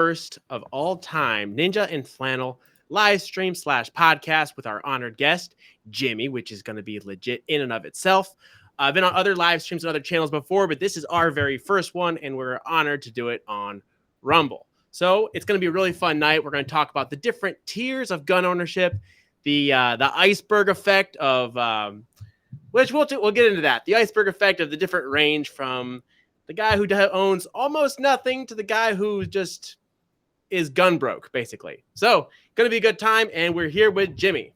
first of all time Ninja and Flannel live stream / podcast with our honored guest, Jimmy, which is going to be legit in and of itself. I've been on other live streams and other channels before, but this is our very first one, and we're honored to do it on Rumble. So it's going to be a really fun night. We're going to talk about the different tiers of gun ownership, the iceberg effect of which we'll get into that. The iceberg effect of the different range from the guy who owns almost nothing to the guy who just is gun broke, basically. So, going to be a good time, and we're here with Jimmy.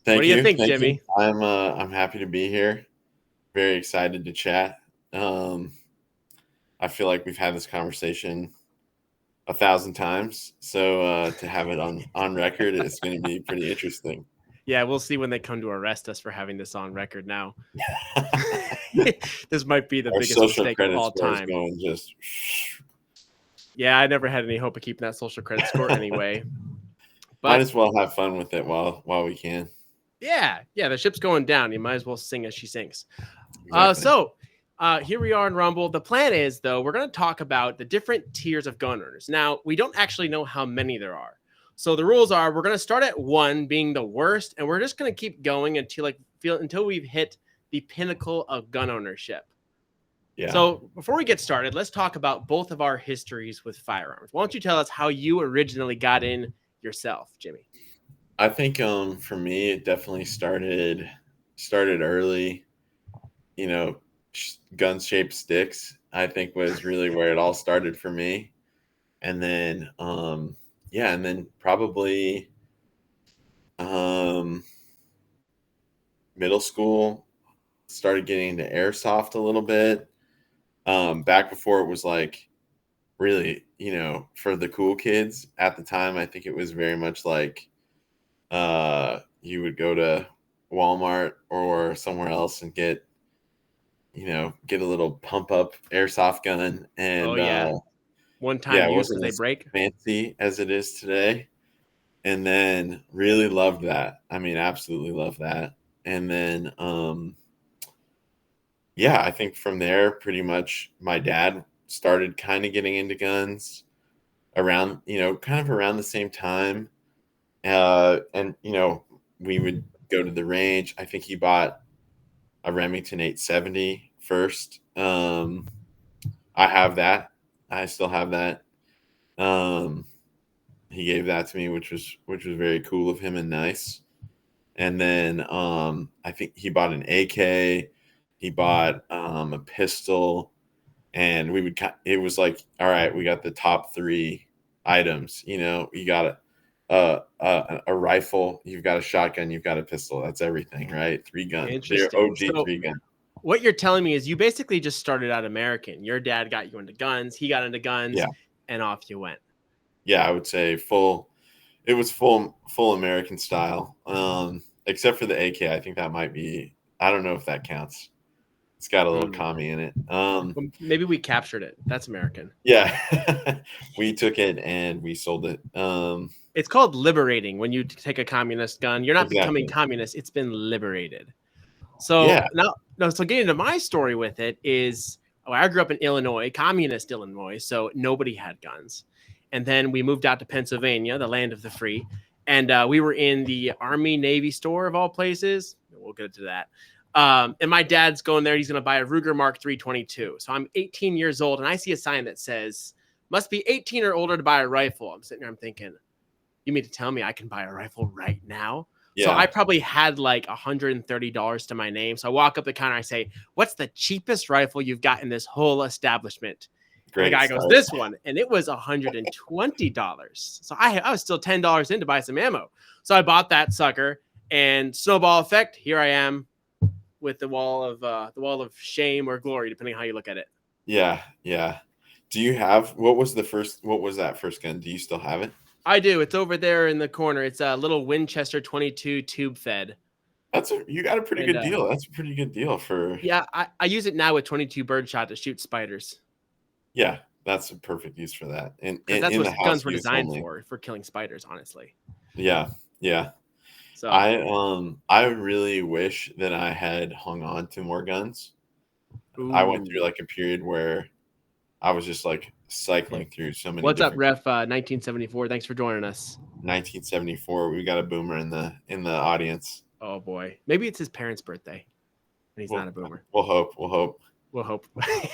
What do you think, Jimmy? I'm happy to be here. Very excited to chat. I feel like we've had this conversation 1,000 times, so to have it on record, it's going to be pretty interesting. Yeah, we'll see when they come to arrest us for having this on record now. This might be the biggest mistake of all time. Yeah, I never had any hope of keeping that social credit score anyway. But might as well have fun with it while we can. Yeah, the ship's going down. You might as well sing as she sinks. Exactly. Here we are in Rumble. The plan is, though, we're going to talk about the different tiers of gun owners. Now, we don't actually know how many there are. So the rules are we're going to start at 1 being the worst, and we're just going to keep going until we've hit the pinnacle of gun ownership. Yeah. So before we get started, let's talk about both of our histories with firearms. Why don't you tell us how you originally got in yourself, Jimmy? I think for me, it definitely started early. You know, gun-shaped sticks, I think, was really where it all started for me. And then and then probably middle school, started getting into airsoft a little bit. Back before it was like really, for the cool kids at the time, I think it was very much like you would go to Walmart or somewhere else and get a little pump up airsoft gun. And one time use because they break. Fancy as it is today. And then really loved that. I mean, absolutely love that. And then I think from there, pretty much my dad started kind of getting into guns around, kind of around the same time. And we would go to the range. I think he bought a Remington 870 first. I have that. I still have that. He gave that to me, which was very cool of him and nice. And then I think he bought an AK. He bought a pistol, and it was like, all right, we got the top 3 items. You got a rifle, you've got a shotgun, you've got a pistol. That's everything, right? 3 guns. They're OG 3 guns. What you're telling me is you basically just started out American. Your dad got you into guns. He got into guns, and off you went. Yeah, I would say it was full American style. Except for the AK. I think that might be, I don't know if that counts. It's got a little commie in it. Maybe we captured it. That's American. Yeah. We took it and we sold it. It's called liberating. When you take a communist gun, you're not becoming communist. It's been liberated. So so getting into my story with it is, I grew up in Illinois, communist Illinois, so nobody had guns. And then we moved out to Pennsylvania, the land of the free. And we were in the Army Navy store of all places. We'll get to that. And my dad's going there. He's going to buy a Ruger Mark 322. So I'm 18 years old, and I see a sign that says, must be 18 or older to buy a rifle. I'm sitting there, I'm thinking, you mean to tell me I can buy a rifle right now? Yeah. So I probably had like $130 to my name. So I walk up the counter, I say, what's the cheapest rifle you've got in this whole establishment? Great. The guy goes, this one. And it was $120. So I was still $10 in to buy some ammo. So I bought that sucker, and snowball effect, here I am with the wall of shame or glory, depending on how you look at it. Yeah. Yeah. Do you have, what was that first gun? Do you still have it? I do. It's over there in the corner. It's a little Winchester 22 tube fed. You got a pretty good deal. That's a pretty good deal for. Yeah, I use it now with 22 birdshot to shoot spiders. Yeah, that's a perfect use for that. And that's what guns were designed for killing spiders, honestly. Yeah. So I really wish that I had hung on to more guns. Ooh. I went through like a period where I was just like cycling through so many. What's up, Ref? 1974. Thanks for joining us. 1974. We got a boomer in the audience. Oh boy, maybe it's his parents' birthday, and he's not a boomer. We'll hope. We'll hope.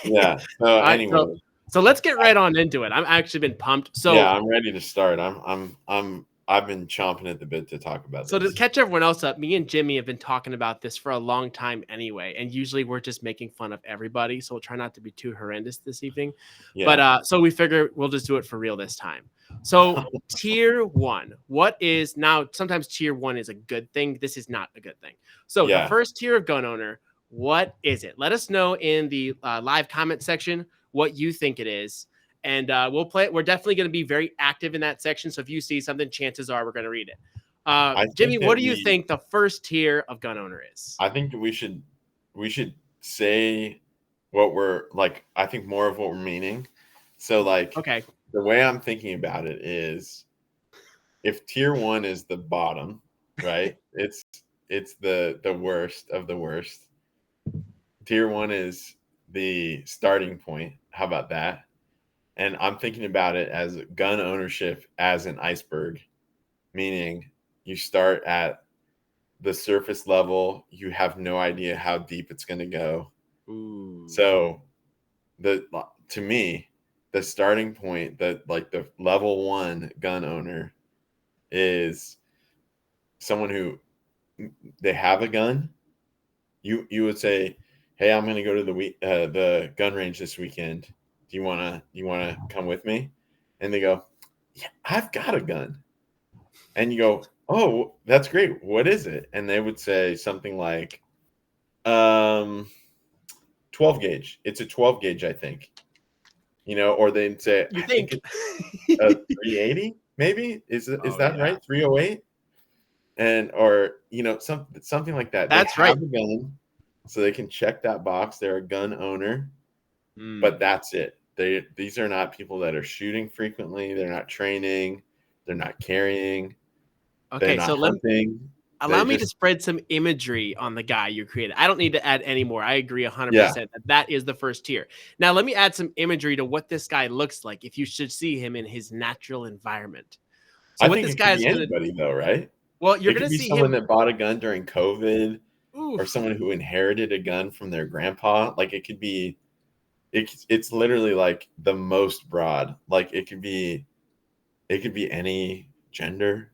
Yeah. So anyway, so let's get right on into it. I've actually been pumped. So yeah, I'm ready to start. I've been chomping at the bit to talk about this. So to catch everyone else up, me and Jimmy have been talking about this for a long time anyway, and usually we're just making fun of everybody. So we'll try not to be too horrendous this evening. Yeah. But so we figure we'll just do it for real this time. So tier 1, what is now? Sometimes tier 1 is a good thing. This is not a good thing. So the first tier of gun owner, what is it? Let us know in the live comment section what you think it is. And we'll play it. We're definitely going to be very active in that section. So if you see something, chances are we're going to read it. Jimmy, what do you think the first tier of gun owner is? I think we should say what we're like. I think more of what we're meaning. So like, okay, the way I'm thinking about it is, if tier 1 is the bottom, right? it's the worst of the worst. Tier 1 is the starting point. How about that? And I'm thinking about it as gun ownership as an iceberg, meaning you start at the surface level. You have no idea how deep it's going to go. Ooh. So to me, the starting point, that like the level 1 gun owner is someone who they have a gun. You would say, hey, I'm going to go to the gun range this weekend. Do you wanna come with me? And they go, yeah, I've got a gun. And you go, oh, that's great. What is it? And they would say something like, 12 gauge. It's a 12 gauge, I think. Or they'd say, you think it's a 380, maybe? Is that right? 308? And or something like that. That's they have a gun, so they can check that box. They're a gun owner. But that's it. These are not people that are shooting frequently. They're not training. They're not carrying. Okay, they're not hunting. Allow me to spread some imagery on the guy you created. I don't need to add any more. I agree 100% that is the first tier. Now, let me add some imagery to what this guy looks like if you should see him in his natural environment. So I think this guy's anybody though, right? Well, you're going to see someone that bought a gun during COVID, or someone who inherited a gun from their grandpa. Like it could be. It's literally like the most broad. Like it could be any gender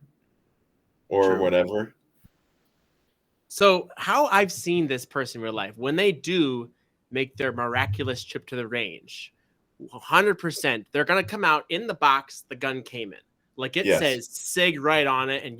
or whatever. So how I've seen this person in real life, when they do make their miraculous trip to the range, 100%, they're going to come out in the box the gun came in. Like it says SIG right on it, and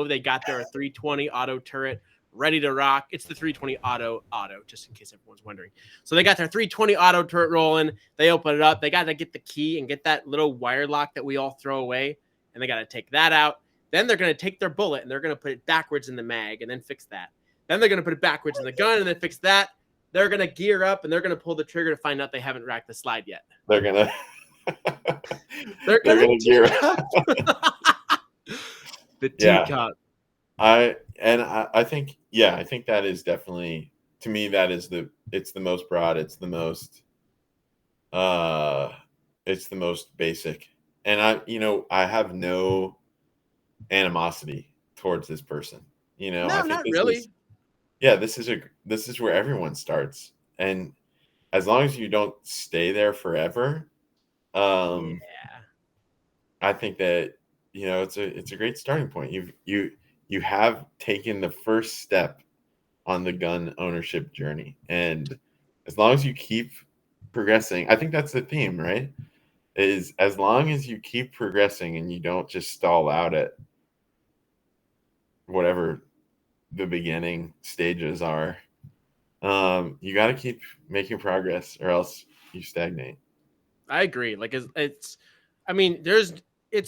they got their 320 auto turret ready to rock. It's the 320 auto, just in case everyone's wondering. So they got their 320 auto turret rolling. They open it up. They got to get the key and get that little wire lock that we all throw away. And they got to take that out. Then they're going to take their bullet and they're going to put it backwards in the mag and then fix that. Then they're going to put it backwards in the gun and then fix that. They're going to gear up and they're going to pull the trigger to find out they haven't racked the slide yet. They're going to gear up. The teacup. I think that is definitely, to me, it's the most broad. It's the most basic. And I have no animosity towards this person. No, I think not really. This is where everyone starts. And as long as you don't stay there forever, I think that, it's a great starting point. You have taken the first step on the gun ownership journey. And as long as you keep progressing, I think that's the theme, right? Is as long as you keep progressing and you don't just stall out at whatever the beginning stages are, you got to keep making progress or else you stagnate. I agree. Like it's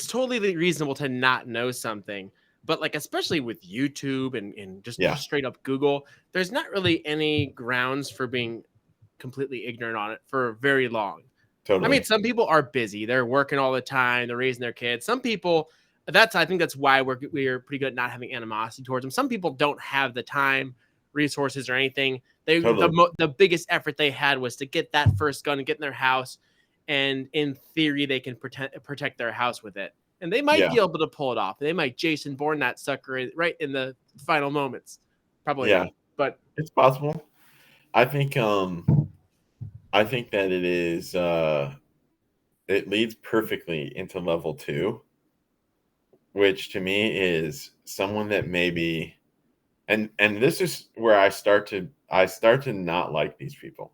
totally reasonable to not know something. But like, especially with YouTube and just straight up Google, there's not really any grounds for being completely ignorant on it for very long. Totally. I mean, some people are busy. They're working all the time. They're raising their kids. Some people, I think that's why we're pretty good at not having animosity towards them. Some people don't have the time, resources, or anything. The biggest effort they had was to get that first gun and get in their house and in theory they can protect their house with it, and they might be able to pull it off. They might Jason Bourne that sucker right in the final moments. Probably not, but it's possible. I think that it is it leads perfectly into level 2, which to me is someone that maybe and this is where I start to not like these people.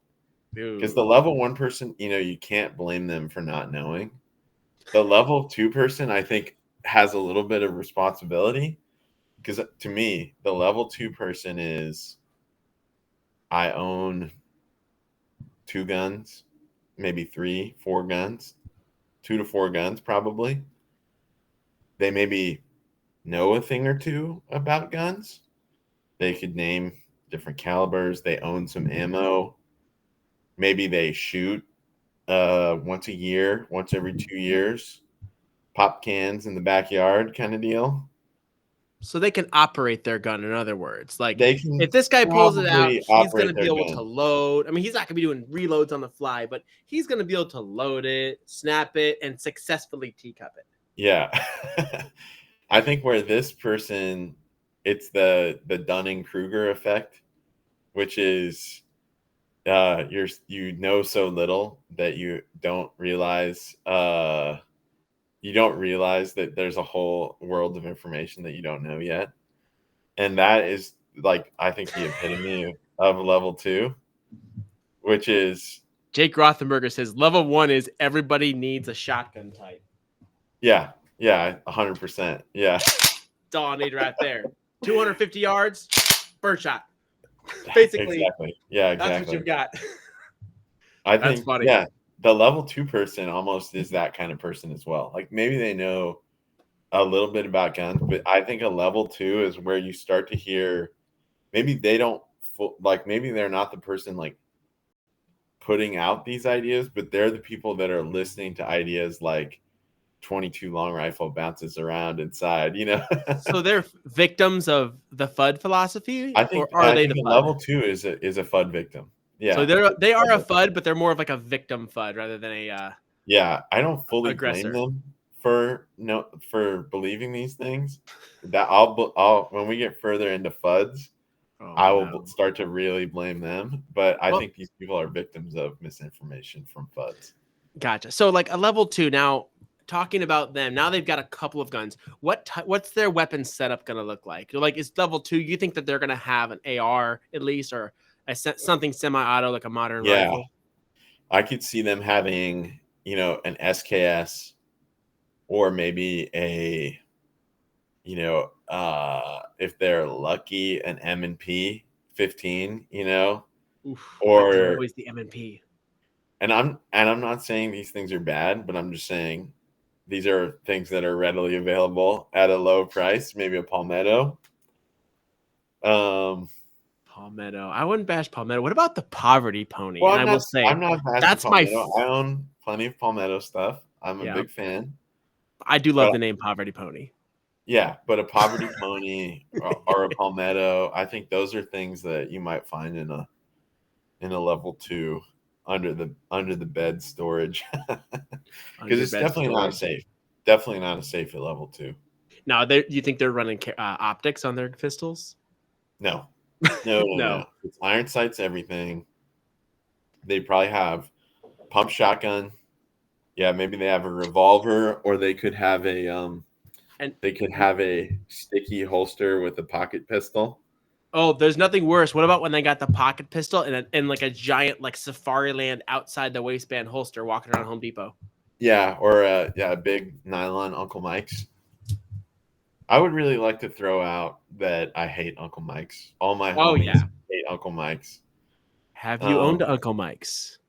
Because the level 1 person, you can't blame them for not knowing. The level 2 person, I think, has a little bit of responsibility. Because to me, the level 2 person is, I own 2 guns, maybe 3, 4 guns, 2 to 4 guns probably. They maybe know a thing or two about guns. They could name different calibers. They own some ammo. Maybe they shoot once a year, once every 2 years, pop cans in the backyard kind of deal. So they can operate their gun, in other words. Like, if this guy pulls it out, he's going to be able to load. I mean, he's not going to be doing reloads on the fly, but he's going to be able to load it, snap it, and successfully teacup it. Yeah. I think where this person, it's the Dunning-Kruger effect, which is you know so little that you don't realize that there's a whole world of information that you don't know yet. And that is, like, I think the epitome of level 2, which is Jake Rothenberger says level 1 is everybody needs a shotgun type. Yeah, 100%. Yeah. That's all I need right there. 250 yards, birdshot. Basically. Exactly. Yeah, exactly. That's what you've got. That's funny. Yeah, the level 2 person almost is that kind of person as well. Like, maybe they know a little bit about guns, but I think a level 2 is where you start to hear, maybe they don't maybe they're not the person like putting out these ideas, but they're the people that are listening to ideas like 22 long rifle bounces around inside, So they're victims of the FUD philosophy? I think, or are they the level 2 is a FUD victim. Yeah. So they are a FUD, but they're more of like a victim FUD rather than a yeah, I don't fully aggressor. blame them for believing these things. That I'll when we get further into FUDs, I will start to really blame them. But I think these people are victims of misinformation from FUDs. Gotcha. So like a level 2 now, talking about them, now they've got a couple of guns. What's their weapon setup going to look like? Like, is level 2, you think that they're going to have an AR at least, or something semi-auto like a modern rifle? I could see them having, an SKS, or maybe a, if they're lucky, an M&P 15, Oof, or always the M&P. And I'm not saying these things are bad, but I'm just saying these are things that are readily available at a low price. Maybe a Palmetto. Palmetto. I wouldn't bash Palmetto. What about the Poverty Pony? Well, and I will say, I'm not that's Palmetto. I own plenty of Palmetto stuff. I'm a big fan. I do love the name Poverty Pony. Yeah, but a Poverty Pony or a Palmetto, I think those are things that you might find in a level 2 under the bed storage, because it's definitely not safe. Definitely not a safe at level 2. Now, you think they're running optics on their pistols? No. It's iron sights, everything. They probably have pump shotgun. Yeah, maybe they have a revolver, or they could have a sticky holster with a pocket pistol. Oh, there's nothing worse. What about when they got the pocket pistol and like a giant like Safariland outside the waistband holster walking around Home Depot? Yeah, or a big nylon Uncle Mike's. I would really like to throw out that I hate Uncle Mike's. All my homies hate Uncle Mike's. Have you owned Uncle Mike's?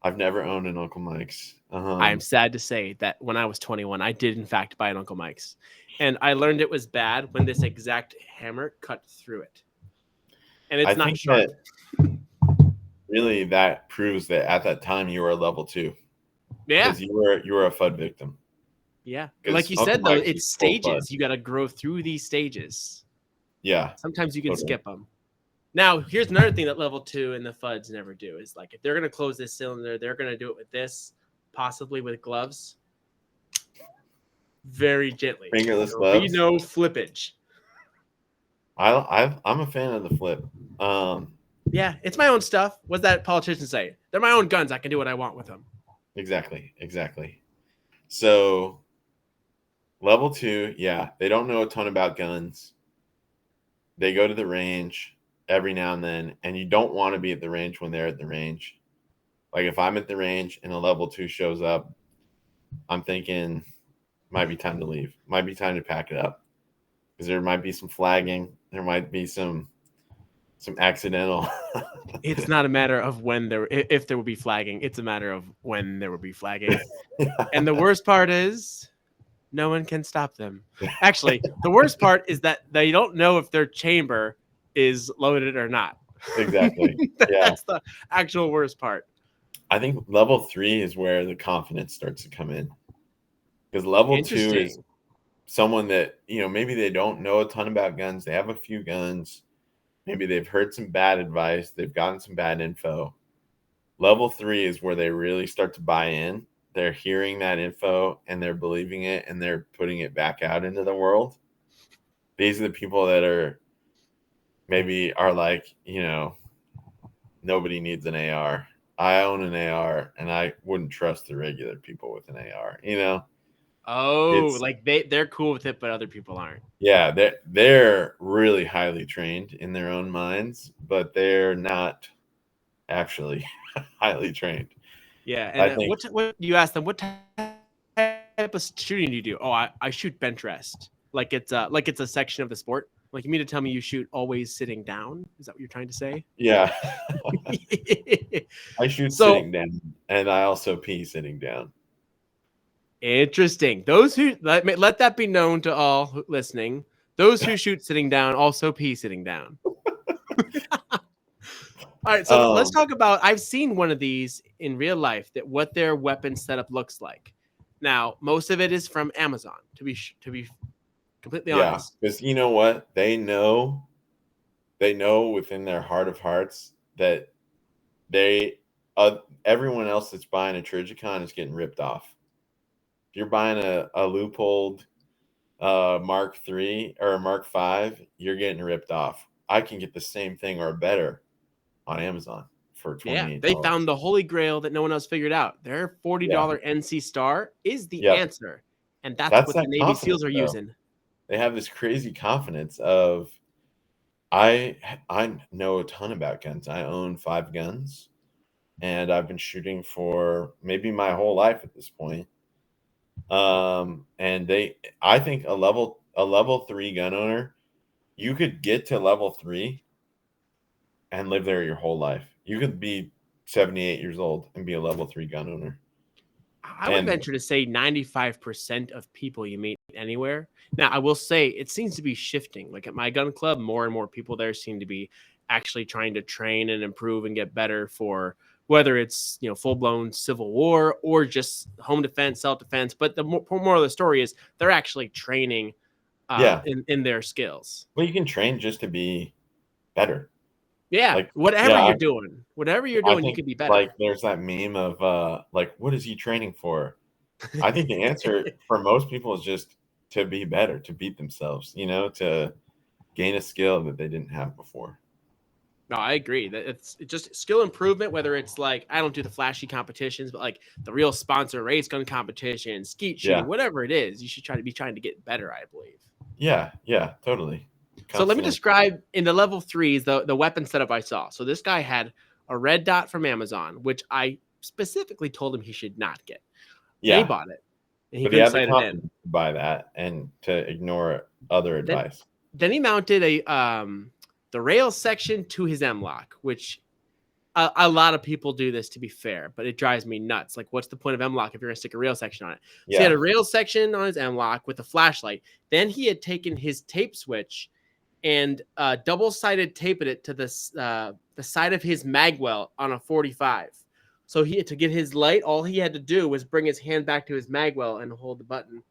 I've never owned an Uncle Mike's. I am sad to say that when I was 21, I did in fact buy an Uncle Mike's, and I learned it was bad when this exact hammer cut through it. And it's not sharp. Really, that proves that at that time you were a level 2. Yeah, because you were a FUD victim. Yeah, like you said though, it's stages. You got to grow through these stages. Yeah, sometimes you can skip them. Now, here's another thing that level 2 and the FUDs never do is, like, if they're gonna close this cylinder, they're gonna do it with this possibly with gloves. Very gently. Fingerless There will be gloves. no flippage. I'm a fan of the flip. Yeah, it's my own stuff. What's that politician say? They're my own guns. I can do what I want with them. Exactly. So level 2, yeah, they don't know a ton about guns. They go to the range every now and then, and you don't want to be at the range when they're at the range. Like if I'm at the range and a level 2 shows up, I'm thinking might be time to leave. Might be time to pack it up. Because there might be some flagging. There might be some accidental. It's not a matter of if there will be flagging. It's a matter of when there will be flagging. And the worst part is no one can stop them. Actually, the worst part is that they don't know if their chamber is loaded or not. Exactly. That's the actual worst part. I think level 3 is where the confidence starts to come in. Because level 2 is someone that, maybe they don't know a ton about guns. They have a few guns. Maybe they've heard some bad advice. They've gotten some bad info. Level 3 is where they really start to buy in. They're hearing that info and they're believing it and they're putting it back out into the world. These are the people that are like, nobody needs an AR. I own an AR and I wouldn't trust the regular people with an AR, Oh, like they're cool with it, but other people aren't. Yeah, they're really highly trained in their own minds, but they're not actually highly trained. Yeah, and what you ask them, what type of shooting do you do? Oh, I shoot bench rest. Like it's a section of the sport. Like you mean to tell me you shoot always sitting down? Is that what you're trying to say? Yeah. I shoot sitting down, and I also pee sitting down. Interesting. Those who let that be known to all listening. Those who shoot sitting down also pee sitting down. All right, so let's talk about. I've seen one of these in real life. That what their weapon setup looks like. Now, most of it is from Amazon. To be completely honest. Yeah, because you know what? They know within their heart of hearts that everyone else that's buying a Trijicon is getting ripped off. If you're buying a loopholed Mark III or a Mark V, you're getting ripped off. I can get the same thing or better on Amazon for $28. Yeah, they found the holy grail that no one else figured out. Their $40 NC Star is the answer, and that's what the Navy SEALs are using. They have this crazy confidence of, I know a ton about guns. I own 5 guns, and I've been shooting for maybe my whole life at this point. And I think a level 3 gun owner, you could get to level 3 and live there your whole life. You could be 78 years old and be a level 3 gun owner. I would venture to say 95% of people you meet anywhere. Now, I will say it seems to be shifting. Like at my gun club, more and more people there seem to be actually trying to train and improve and get better for whether it's full-blown civil war or just home defense, self-defense. But the moral of the story is they're actually training in their skills. Well, you can train just to be better. Yeah, like, whatever you're doing, you could be better. Like there's that meme of like, what is he training for? I think the answer for most people is just to be better, to beat themselves, to gain a skill that they didn't have before. No, I agree that it's just skill improvement, whether it's like, I don't do the flashy competitions, but like the real sponsor race gun competition, skeet shooting, whatever it is, you should trying to get better, I believe. Yeah, totally. So let me describe in the level 3s the weapon setup I saw. So this guy had a red dot from Amazon, which I specifically told him he should not get. Yeah, he bought it. And he couldn't sight it in. To buy that and to ignore other advice. Then he mounted the rail section to his M-lock, which a lot of people do this, to be fair, but it drives me nuts. Like, what's the point of M-lock if you're going to stick a rail section on it? So he had a rail section on his M-lock with a flashlight. Then he had taken his tape switch and double-sided taped it to the side of his magwell on a 45. So to get his light, all he had to do was bring his hand back to his magwell and hold the button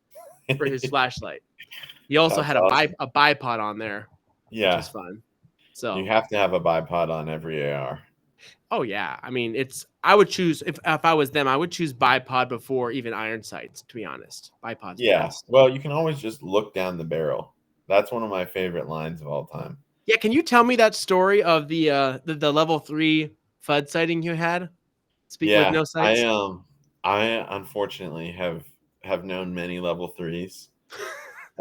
for his flashlight. He also had a bipod on there, which is fun. So you have to have a bipod on every AR. Oh yeah, I mean I would choose if I was them, I would choose bipod before even iron sights. To be honest, bipod's Yeah. best. Well, you can always just look down the barrel. That's one of my favorite lines of all time. Yeah, can you tell me that story of the level 3 FUD sighting you had? Speak with Yeah, no sights. I unfortunately have known many level 3s,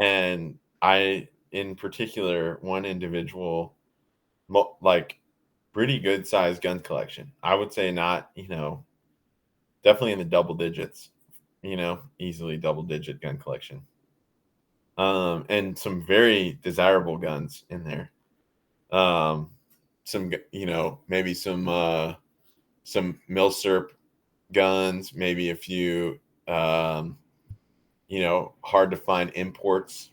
and I in particular one individual like pretty good sized gun collection. I would say not, definitely in the double digits, easily double digit gun collection. And some very desirable guns in there. Some, maybe some milsurp guns, maybe a few, um, hard to find imports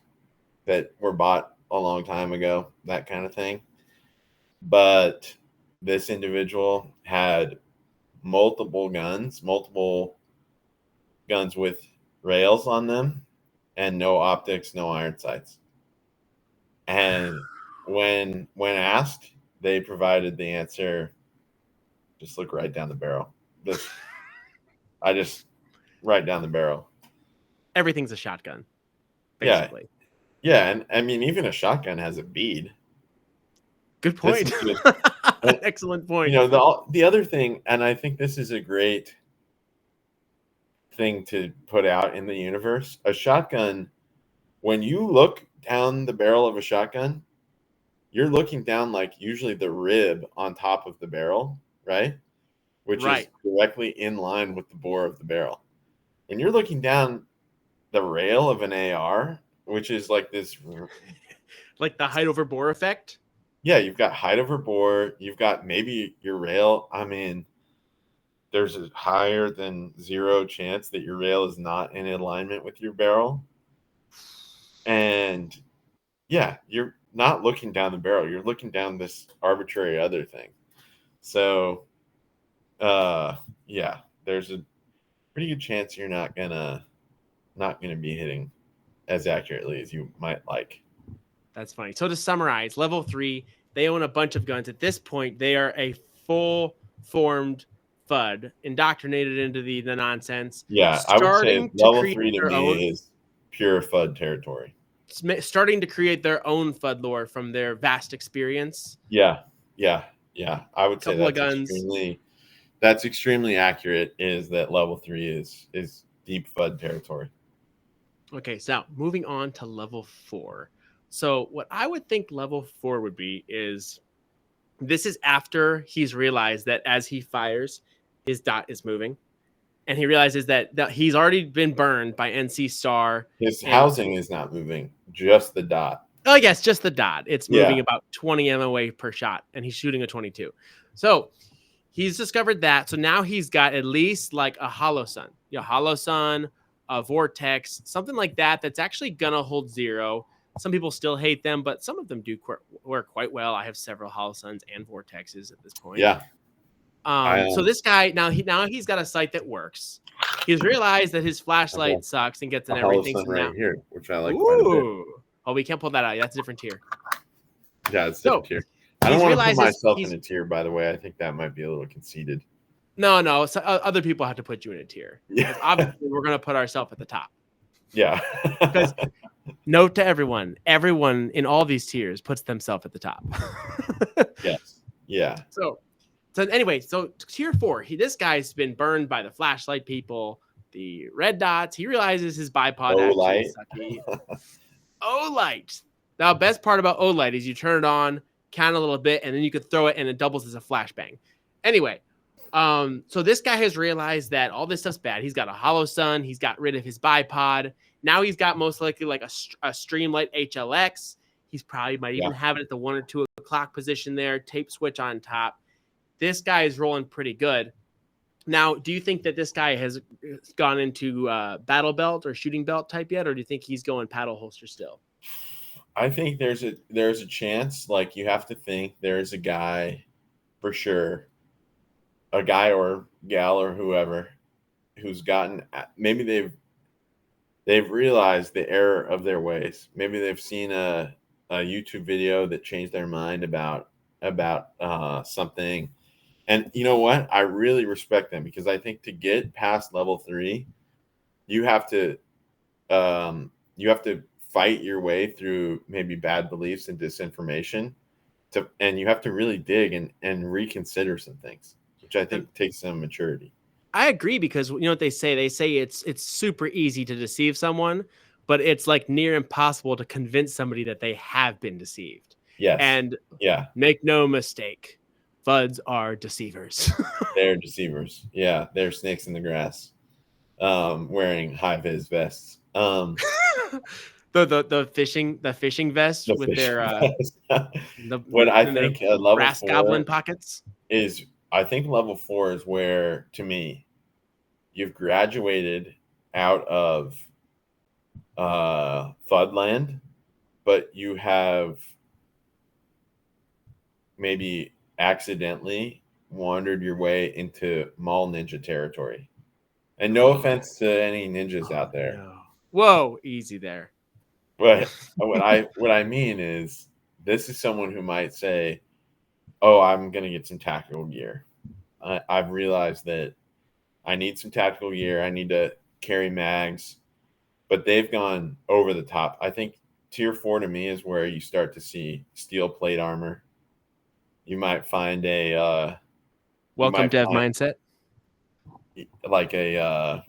that were bought a long time ago, that kind of thing. But this individual had multiple guns with rails on them and no optics, no iron sights. And when asked, they provided the answer, just look right down the barrel. Just right down the barrel. Everything's a shotgun, Yeah. basically. Yeah, and I mean even a shotgun has a bead. Good point. Excellent point. The other thing, and I think this is a great thing to put out in the universe, a shotgun, when you look down the barrel of a shotgun, you're looking down like usually the rib on top of the barrel, right? Which is directly in line with the bore of the barrel. When you're looking down the rail of an AR, which is like this like the height over bore effect. Yeah, you've got height over bore, you've got maybe your rail. I mean, there's a higher than zero chance that your rail is not in alignment with your barrel. And yeah, you're not looking down the barrel, you're looking down this arbitrary other thing. So yeah, there's a pretty good chance you're not gonna be hitting as accurately as you might like. That's funny. So to summarize, level 3, they own a bunch of guns. At this point, they are a full formed FUD, indoctrinated into the nonsense. Yeah, I would say level 3 to me is pure FUD territory. Starting to create their own FUD lore from their vast experience. Yeah. I would say that's extremely accurate, is that level 3 is deep FUD territory. Okay, so now moving on to level 4. So what I would think level 4 would be is this is after he's realized that as he fires, his dot is moving. And he realizes that he's already been burned by NC Star. His housing is not moving, just the dot. Oh, yes, just the dot. It's moving about 20 MOA per shot, and he's shooting a 22. So he's discovered that. So now he's got at least like a Hollow Sun. Hollow Sun, a Vortex, something like that that's actually going to hold zero. Some people still hate them, but some of them do work quite well. I have several Hollow Suns and Vortexes at this point. Yeah. So this guy, now he's got a sight that works. He's realized that his flashlight sucks and gets in everything. So right here, which I like quite a bit. Oh, we can't pull that out. That's a different tier. Yeah, it's a different tier. I don't want to put myself in a tier, by the way. I think that might be a little conceited. No. So, other people have to put you in a tier. Yeah. Obviously, we're going to put ourselves at the top. Yeah. Because note to everyone in all these tiers puts themselves at the top. Yes. Yeah. So anyway, so tier 4, this guy's been burned by the flashlight people, the red dots. He realizes his bipod actually is sucky. O-light. Now, best part about O-light is you turn it on, count a little bit, and then you could throw it and it doubles as a flashbang. Anyway, so this guy has realized that all this stuff's bad. He's got a Hollow Sun. He's got rid of his bipod. Now he's got most likely like a Streamlight HLX. He's probably might even have it at the 1 or 2 o'clock position there, tape switch on top. This guy is rolling pretty good. Now, do you think that this guy has gone into battle belt or shooting belt type yet, or do you think he's going paddle holster still? I think there's a chance. Like, you have to think there's a guy for sure, a guy or gal or whoever who's gotten, maybe they've realized the error of their ways. Maybe they've seen a YouTube video that changed their mind about something, And you know what? I really respect them because I think to get past level 3, you have to fight your way through maybe bad beliefs and disinformation and you have to really dig and reconsider some things, which I think takes some maturity. I agree because you know what they say? They say it's super easy to deceive someone, but it's like near impossible to convince somebody that they have been deceived. Yes. And Yeah. make no mistake, FUDs are deceivers. They're deceivers. Yeah, they're snakes in the grass, wearing high vis vests. The fishing vest The with fishing their vest. What I their think level brass 4 goblin pockets is, I think level 4 is where, to me, you've graduated out of Fudland, but you have maybe accidentally wandered your way into mall ninja territory. And no offense to any ninjas out there. No. Whoa, easy there. But what I mean is this is someone who might say, "Oh, I'm going to get some tactical gear. I've realized that I need some tactical gear. I need to carry mags." But they've gone over the top. I think tier 4 to me is where you start to see steel plate armor. You might find a welcome dev mindset, like a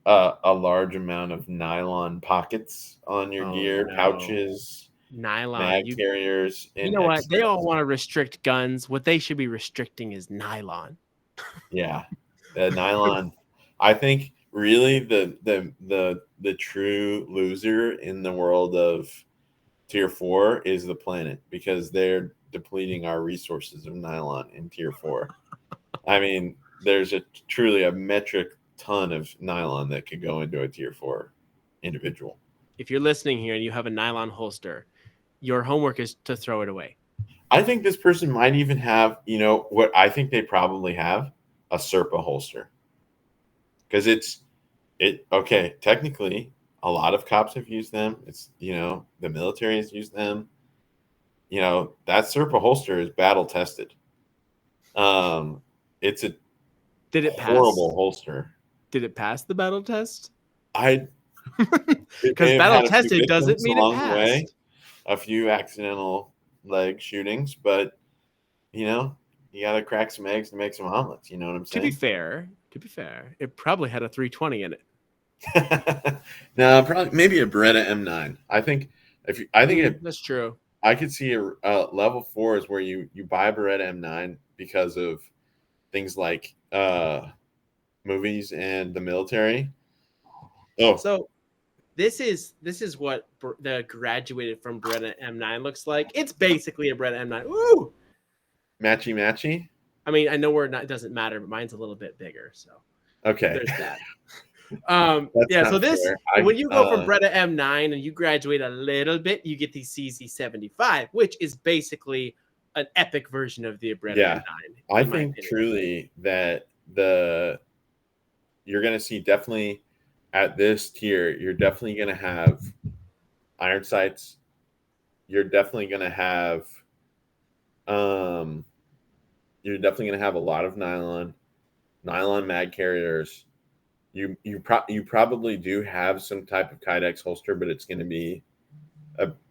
large amount of nylon pockets on your gear, pouches, nylon mag carriers. You know what? They all want to restrict guns. What they should be restricting is nylon. Yeah, the nylon. I think really the true loser in the world of tier 4 is the planet because they're depleting our resources of nylon in tier 4. I mean, there's truly a metric ton of nylon that could go into a tier 4 individual. If you're listening here and you have a nylon holster, your homework is to throw it away. I think this person might even have, you know, what I think they probably have, a Serpa holster. Because okay, technically, a lot of cops have used them. It's, you know, the military has used them. You know, that Serpa holster is battle tested. It's a horrible holster. Did it pass the battle test? Because battle tested doesn't mean it passed. A few accidental leg shootings, but you know, you got to crack some eggs to make some omelets. You know what I'm saying? To be fair, it probably had a 320 in it. No, probably maybe a Beretta M9. I think that's true. I could see a level 4 is where you buy a Beretta M9 because of things like movies and the military. Oh, so this is what the graduated from Beretta M9 looks like. It's basically a Beretta M9. Ooh, matchy. I mean, I know it doesn't matter, but mine's a little bit bigger. So okay, there's that. Yeah. So this, when you go from Beretta M9 and you graduate a little bit, you get the CZ75, which is basically an epic version of the Beretta M9. I think truly that you're going to see definitely at this tier, you're definitely going to have iron sights. You're definitely going to have, a lot of nylon mag carriers. You probably do have some type of Kydex holster, but it's going to be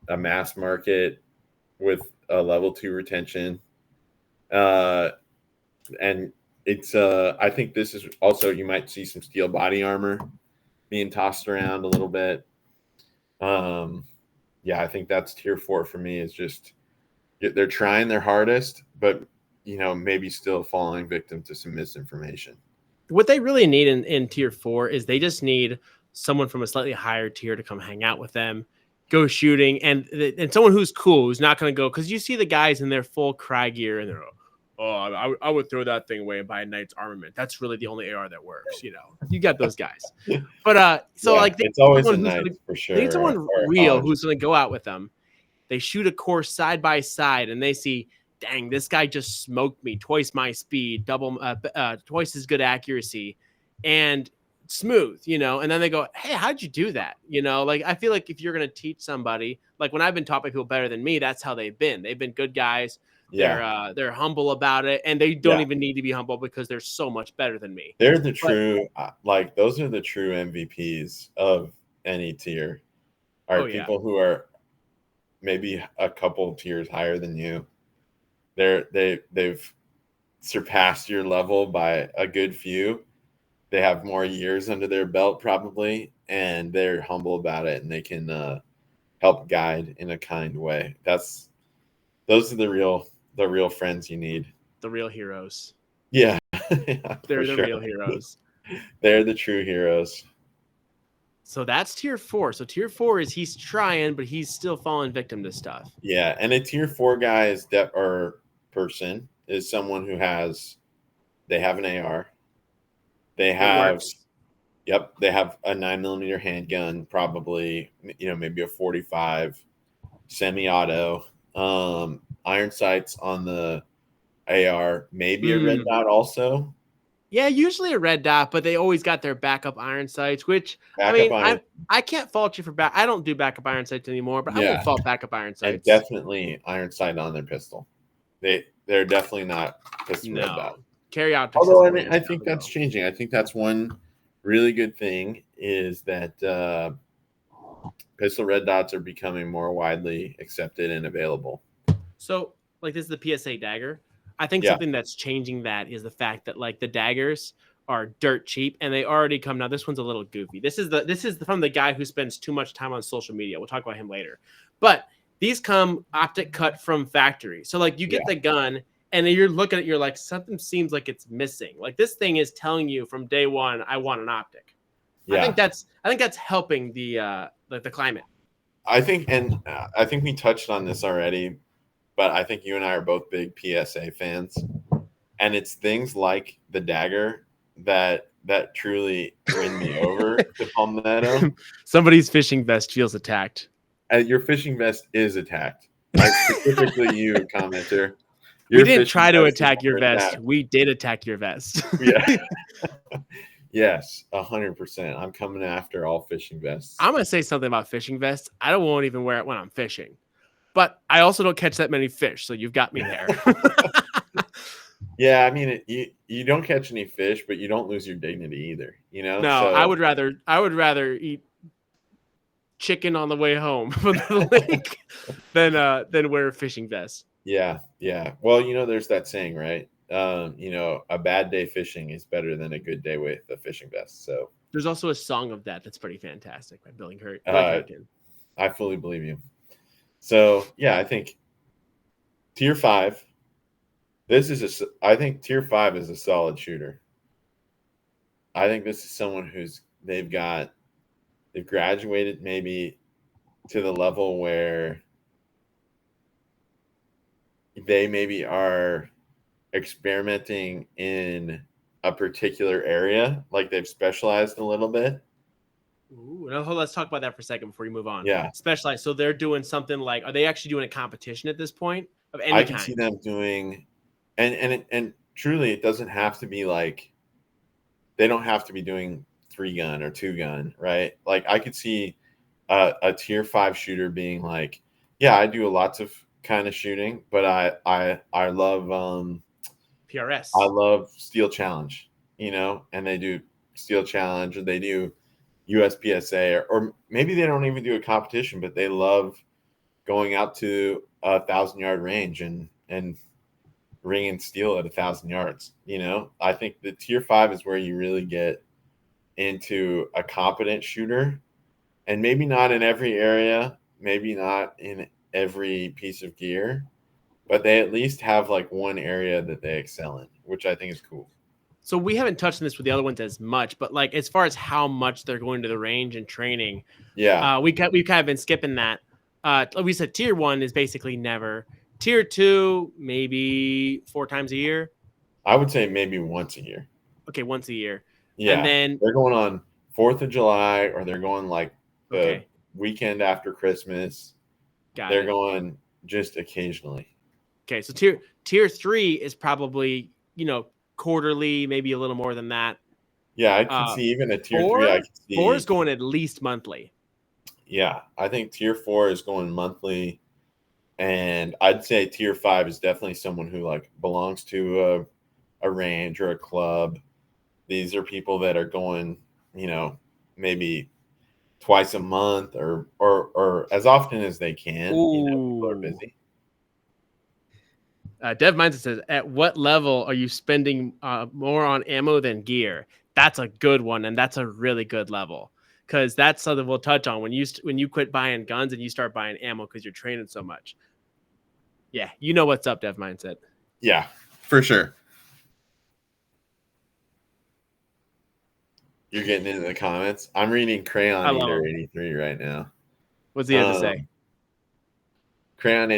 a mass market with a level 2 retention. And it's I think this is also, you might see some steel body armor being tossed around a little bit. Yeah, I think that's tier 4 for me. Is just they're trying their hardest, but you know, maybe still falling victim to some misinformation. What they really need in tier 4 is they just need someone from a slightly higher tier to come hang out with them, go shooting, and someone who's cool, who's not going to go, because you see the guys in their full cry gear and they're, oh, I would throw that thing away and buy a knight's armament. That's really the only AR that works. You know, you got those guys. But it's always a knight for sure. They need someone real who's going to go out with them. They shoot a course side by side and they see, dang, this guy just smoked me twice my speed, twice as good accuracy, and smooth, you know. And then they go, hey, how'd you do that? You know, like, I feel like if you're going to teach somebody, like when I've been taught by people better than me, that's how they've been good guys They're humble about it, and they don't even need to be humble because they're so much better than me. They're the true those are the true MVPs of any tier. Are people who are maybe a couple tiers higher than you. They've surpassed your level by a good few. They have more years under their belt probably, and they're humble about it, and they can help guide in a kind way. Those are the real friends you need. The real heroes. Yeah. They're the real heroes. They're the true heroes. So that's tier 4. So tier 4 is he's trying, but he's still falling victim to stuff. Yeah, and a tier 4 guy is person is someone who they have an AR. They have they have a 9mm handgun, probably, maybe a 45 semi-auto, iron sights on the AR, maybe a red dot also. Yeah, usually a red dot, but they always got their backup iron sights, which I can't fault you for I don't do backup iron sights anymore, but I won't fault backup iron sights. And definitely iron sight on their pistol. They're definitely not pistol red dot. Carry out. Although I think that's changing. I think that's one really good thing is that pistol red dots are becoming more widely accepted and available. So, this is the PSA dagger. I think something that's changing that is the fact that the daggers are dirt cheap and they already come now. This one's a little goofy. This is from the guy who spends too much time on social media. We'll talk about him later. But these come optic cut from factory. So you get the gun and then you're looking at you're something seems like it's missing. This thing is telling you from day one, I want an optic. Yeah. I think that's helping the climate. I think we touched on this already, but I think you and I are both big PSA fans, and it's things like the dagger that truly win me over to Palmetto. Somebody's fishing vest feels attacked. Your fishing vest is attacked. Specifically you, commenter. We didn't try to attack your vest. We did attack your vest. Yeah. Yes, 100%. I'm coming after all fishing vests. I'm going to say something about fishing vests. I won't even wear it when I'm fishing. But I also don't catch that many fish, so you've got me there. Yeah, I mean, you don't catch any fish, but you don't lose your dignity either. No, so, I would rather eat chicken on the way home from the lake than wear a fishing vest. Yeah. Well, there's that saying, right? A bad day fishing is better than a good day with a fishing vest. So there's also a song of that's pretty fantastic by Billy Hurt. I fully believe you. So yeah, I think tier 5. I think tier 5 is a solid shooter. I think this is someone they've graduated maybe to the level where they maybe are experimenting in a particular area, they've specialized a little bit. Ooh, let's talk about that for a second before you move on. Yeah. Specialized. So they're doing something are they actually doing a competition at this point of any kind? I can see them doing, and truly it doesn't have to be they don't have to be doing 3-gun or 2-gun, right? I could see a tier 5 shooter being I do lots of kind of shooting, but I love PRS. I love Steel Challenge, and they do Steel Challenge, or they do USPSA, or maybe they don't even do a competition, but they love going out to 1,000-yard range and ringing steel at 1,000 yards. I think the tier 5 is where you really get into a competent shooter, and maybe not in every area, maybe not in every piece of gear, but they at least have one area that they excel in, which I think is cool. So we haven't touched on this with the other ones as much, but as far as how much they're going to the range and training, we've kind of been skipping that. We said tier 1 is basically never. Tier 2, maybe 4 times a year. I would say maybe once a year. Okay, once a year. Yeah, and then they're going on 4th of July, or they're going the weekend after Christmas. They're going just occasionally. Okay, so tier 3 is probably quarterly, maybe a little more than that. Yeah, I could see even a tier 3. I could see 4 is going at least monthly. Yeah, I think tier 4 is going monthly. And I'd say tier 5 is definitely someone who like belongs to a range or a club. These are people that are going, maybe twice a month or as often as they can. People are busy. Dev Mindset says, at what level are you spending more on ammo than gear? That's a good one, and that's a really good level, because that's something we'll touch on when you quit buying guns and you start buying ammo because you're training so much. Yeah, you know what's up, Dev Mindset. Yeah, for sure. You're getting into the comments. I'm reading Crayon Eater 83 right now. What's he have to say? Crayon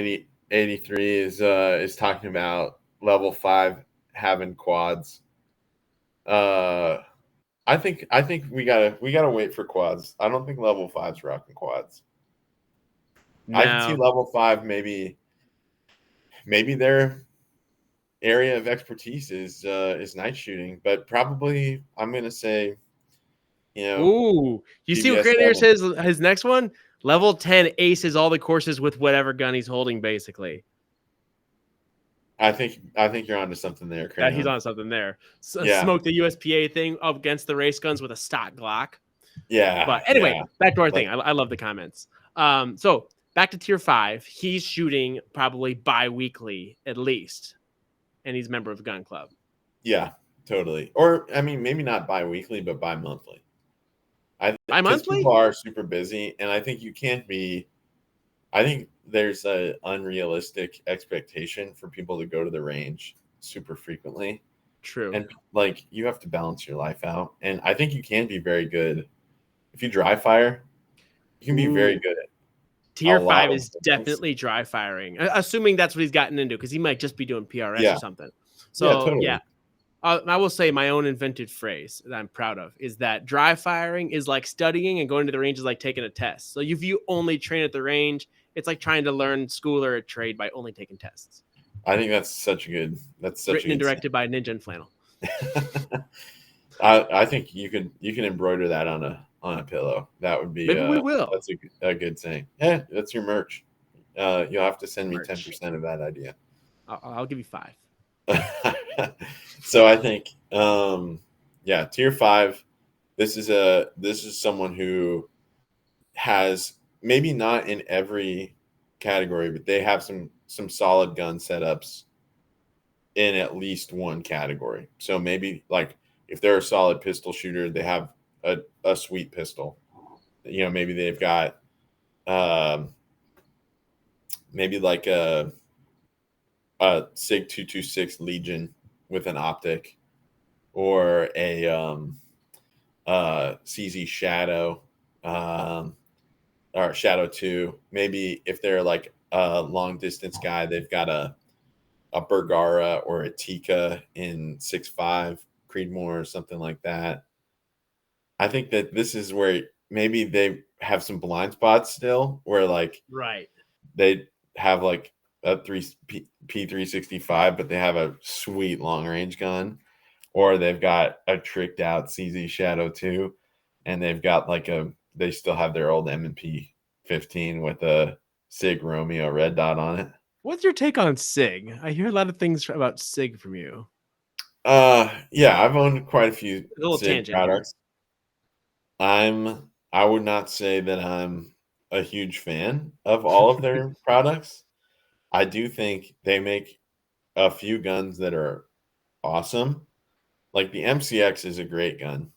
83 is talking about level 5 having quads. I think we gotta wait for quads. I don't think level 5's rocking quads. No. I can see level 5 maybe their area of expertise is night shooting, but probably I'm gonna say, Ooh, you see what Crayon says his next one? Level 10 aces all the courses with whatever gun he's holding, basically. I think you're onto something there, Crayon. He's on something there. Smoke the USPA thing up against the race guns with a stock Glock. Yeah. But anyway, back to our thing. I love the comments. So back to tier 5. He's shooting probably bi-weekly at least, and he's a member of the gun club. Yeah, totally. Or I mean, maybe not bi-weekly, but bi-monthly. Bi-monthly? People are super busy, and I think you can't be. I think there's an unrealistic expectation for people to go to the range super frequently. True. And like you have to balance your life out. And I think you can be very good. If you dry fire, you can be very good at tier 5 is definitely dry firing. Assuming that's what he's gotten into, because he might just be doing PRS or something. So totally. I will say my own invented phrase that I'm proud of is that dry firing is like studying, and going to the range is like taking a test. So if you only train at the range, it's like trying to learn school or a trade by only taking tests. I think that's such a good. That's such written and directed by Ninja and Flannel. I think you can embroider that on a pillow. That would be. Maybe we will. That's a good saying. Yeah, that's your merch. You'll have to send me 10% of that idea. I'll give you 5. So I think, tier 5. This is someone who has maybe not in every category, but they have some solid gun setups in at least one category. So maybe like if they're a solid pistol shooter, they have a sweet pistol. Maybe they've got maybe like a SIG 226 Legion with an optic, or a CZ Shadow, or Shadow 2. Maybe if they're like a long distance guy, they've got a Bergara or a Tika in 6.5 Creedmoor or something like that. I think that this is where maybe they have some blind spots still, where like they have like a P365, but they have a sweet long range gun, or they've got a tricked out CZ Shadow 2, and they've got like they still have their old M&P 15 with a SIG Romeo red dot on it. What's your take on SIG? I hear a lot of things about SIG from you. Yeah, I've owned quite a few SIG products. I would not say that I'm a huge fan of all of their products. I do think they make a few guns that are awesome. Like the MCX is a great gun.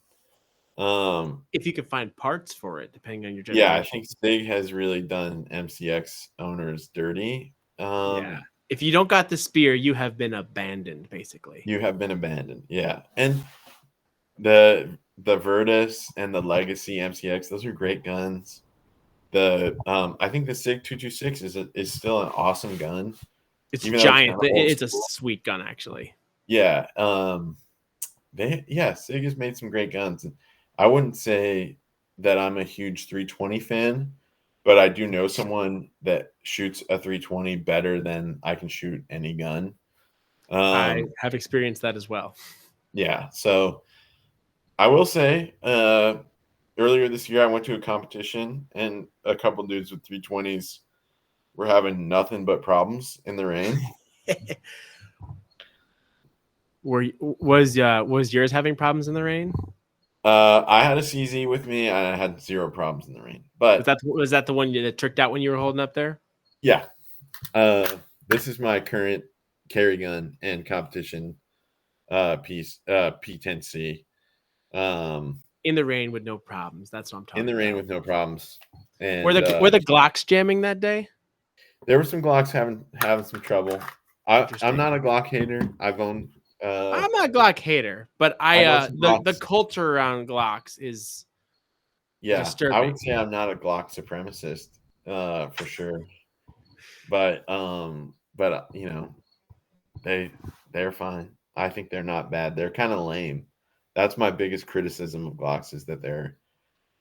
If you can find parts for it, depending on your generation. Yeah, I think SIG has really done MCX owners dirty. If you don't got the spear, you have been abandoned, basically. You have been abandoned, yeah. And the Virtus and the Legacy MCX, those are great guns. I think the SIG 226 is still an awesome gun. It's giant. It's a sweet gun, actually. Yeah. SIG has made some great guns. I wouldn't say that I'm a huge 320 fan, but I do know someone that shoots a 320 better than I can shoot any gun. I have experienced that as well. Yeah. So I will say, earlier this year, I went to a competition, and a couple dudes with 320s were having nothing but problems in the rain. Was yours having problems in the rain? I had a CZ with me. I had 0 problems in the rain. But was that the one that tricked out when you were holding up there? Yeah. This is my current carry gun and competition piece, P10C. In the rain with no problems. That's what I'm talking about. In the rain with no problems. And were the Glocks jamming that day? There were some Glocks having some trouble. I'm not a Glock hater. I've owned. I'm not a Glock hater, but the culture around Glocks is disturbing. I would say I'm not a Glock supremacist, for sure. But you know, they're fine. I think they're not bad. They're kind of lame. That's my biggest criticism of Glocks is that they're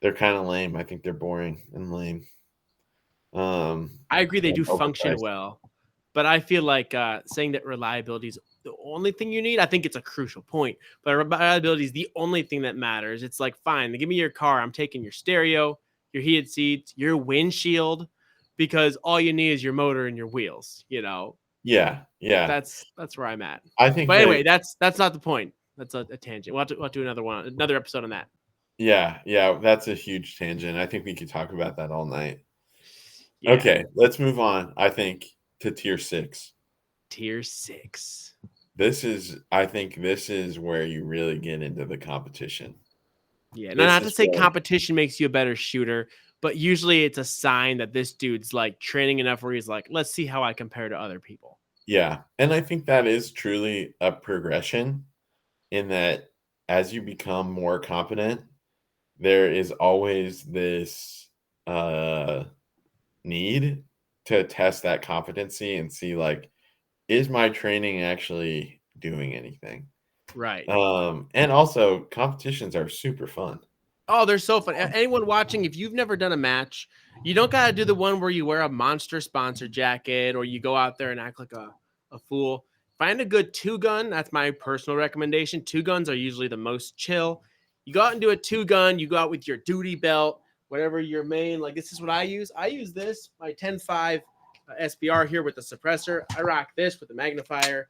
kind of lame. I think they're boring and lame. I agree they do function well, but I feel like saying that reliability is the only thing you need, I think it's a crucial point. But reliability is the only thing that matters. It's like, fine, give me your car. I'm taking your stereo, your heated seats, your windshield, because all you need is your motor and your wheels, you know? Yeah. That's where I'm at. I think. But anyway, that's not the point. That's a tangent. We'll have to do another episode on that. Yeah, that's a huge tangent. I think we could talk about that all night. Yeah. Okay, let's move on. I think to tier 6. Tier 6. I think this is where you really get into the competition. Yeah, not to say competition makes you a better shooter, but usually it's a sign that this dude's like training enough where he's like, let's see how I compare to other people. Yeah, and I think that is truly a progression in that as you become more competent, there is always this need to test that competency and see, like, is my training actually doing anything? Right. And also competitions are super fun. Oh, they're so fun. Anyone watching, if you've never done a match, you don't got to do the one where you wear a monster sponsor jacket or you go out there and act like a fool. Find a good 2-gun. That's my personal recommendation. 2-guns are usually the most chill. You go out and do a 2-gun. You go out with your duty belt, whatever your main, like this is what I use. I use this, my 10.5 SBR here with the suppressor. I rock this with the magnifier.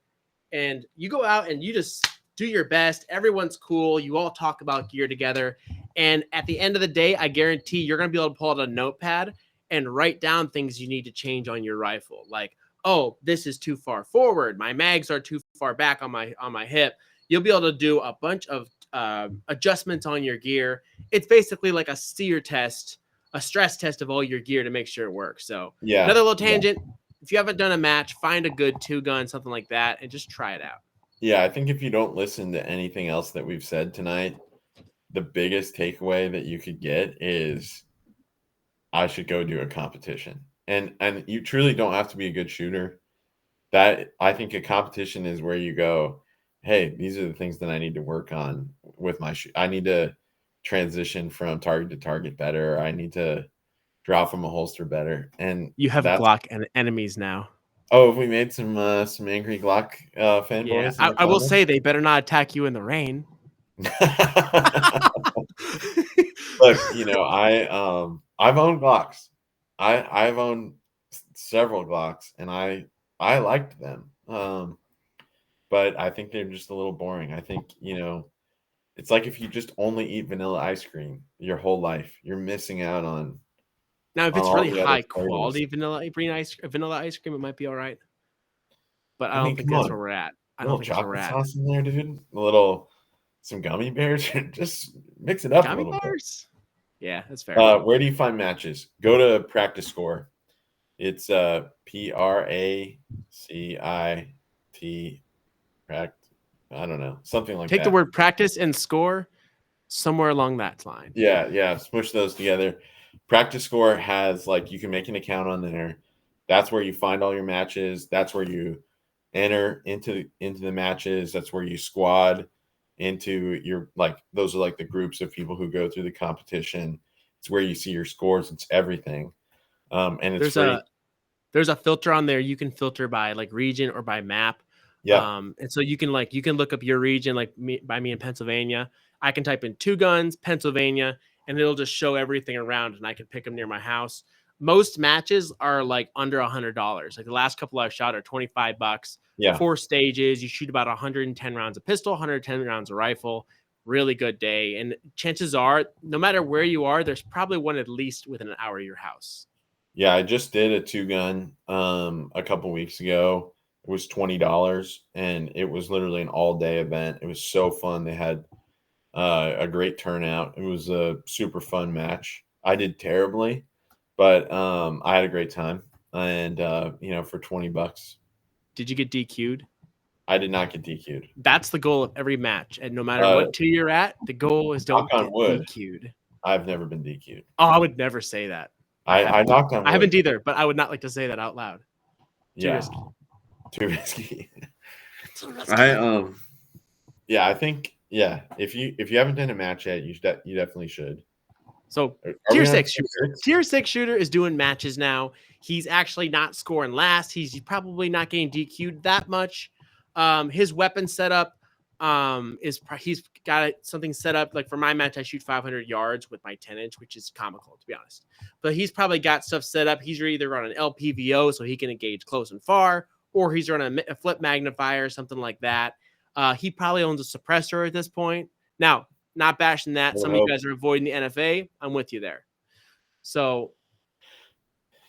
And you go out and you just do your best. Everyone's cool. You all talk about gear together. And at the end of the day, I guarantee you're going to be able to pull out a notepad and write down things you need to change on your rifle. Like, oh, this is too far forward. My mags are too far back on my hip. You'll be able to do a bunch of adjustments on your gear. It's basically like a sear test, a stress test of all your gear to make sure it works. So yeah, another little tangent. Yeah. If you haven't done a match, find a good 2-gun, something like that, and just try it out. Yeah, I think if you don't listen to anything else that we've said tonight, the biggest takeaway that you could get is I should go do a competition. And you truly don't have to be a good shooter. That I think a competition is where you go, hey, these are the things that I need to work on with my I need to transition from target to target better. I need to draw from a holster better. And you have Glock enemies now. Oh, have we made some angry Glock fanboys? Yeah, I will say they better not attack you in the rain. Look, you know, I've owned Glocks. I've owned several Glocks, and I liked them. But I think they're just a little boring. I think, you know, it's like if you just only eat vanilla ice cream your whole life, you're missing out on. Now, if it's really high quality vanilla ice cream, it might be all right. But I don't think that's where we're at. I don't think that's where we're at. Sauce in there, dude. Some gummy bears. Just mix it up a little bit. Yeah, that's fair. Where do you find matches? Go to Practice Score. It's PRACIT. I don't know, something like that. Take the word practice and score somewhere along that line. Yeah. Smush those together. Practice Score has, like, you can make an account on there. That's where you find all your matches. That's where you enter into the matches. That's where you squad into your, like, those are like the groups of people who go through the competition. It's where you see your scores. It's everything. And it's there's a filter on there. You can filter by like region or by map. Yeah. And so you can look up your region, like me in Pennsylvania. I can type in 2-guns, Pennsylvania, and it'll just show everything around, and I can pick them near my house. most matches are like under $100. Like the last couple I've shot are $25. Yeah. 4 stages. You shoot about 110 rounds of pistol, 110 rounds of rifle. Really good day. And chances are, no matter where you are, there's probably one at least within an hour of your house. Yeah, I just did a 2-gun a couple weeks ago. It was $20, and it was literally an all-day event. It was so fun. They had a great turnout. It was a super fun match. I did terribly, but I had a great time. And for $20. Did you get DQ'd? I did not get DQ'd. That's the goal of every match. And no matter what tier you're at, the goal is don't get DQ'd. I've never been DQ'd. Oh, I would never say that. I knocked on wood. I haven't either, but I would not like to say that out loud. Too risky. I think if you haven't done a match yet, you definitely should. So tier 6 shooter. Tier 6 shooter is doing matches now. He's actually not scoring last. He's probably not getting DQ'd that much. His weapon setup he's got something set up. Like for my match, I shoot 500 yards with my 10-inch, which is comical to be honest. But he's probably got stuff set up. He's either on an LPVO so he can engage close and far, or he's on a flip magnifier or something like that. He probably owns a suppressor at this point. Now, not bashing that. Some of you guys are avoiding the NFA. I'm with you there. So,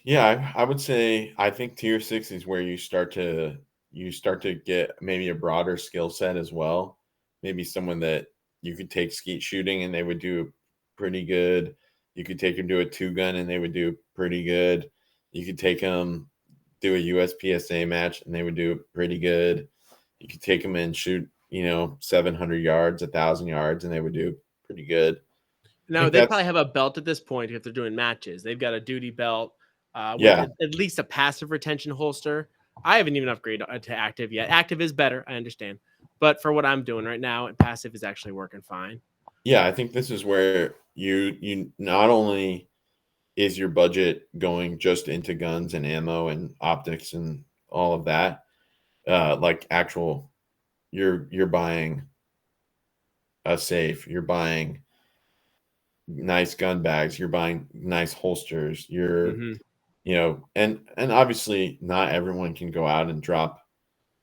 yeah, I would say I think tier 6 is where you start to get maybe a broader skill set as well. Maybe someone that you could take skeet shooting and they would do pretty good. You could take them to a 2-gun and they would do pretty good. You could take them do a USPSA match and they would do pretty good. You could take them and shoot 700 yards, 1,000 yards, and they would do pretty good. Now they probably have a belt at this point if they're doing matches. They've got a duty belt with at least a passive retention holster. I haven't even upgraded to active yet. Active is better, I understand. But for what I'm doing right now, passive is actually working fine. Yeah, I think this is where you not only is your budget going just into guns and ammo and optics and all of that, like actual you're buying a safe, you're buying nice gun bags, you're buying nice holsters, and obviously not everyone can go out and drop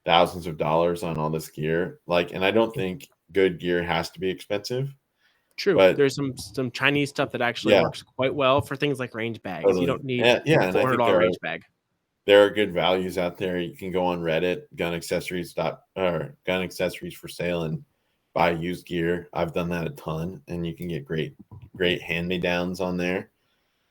thousands of dollars on all this gear. And I don't think good gear has to be expensive. True, but there's some Chinese stuff that actually works quite well for things like range bags. Totally. You don't need a $400 range bag. There are good values out there. You can go on Reddit, gun accessories for sale, and buy used gear. I've done that a ton, and you can get great hand-me-downs on there.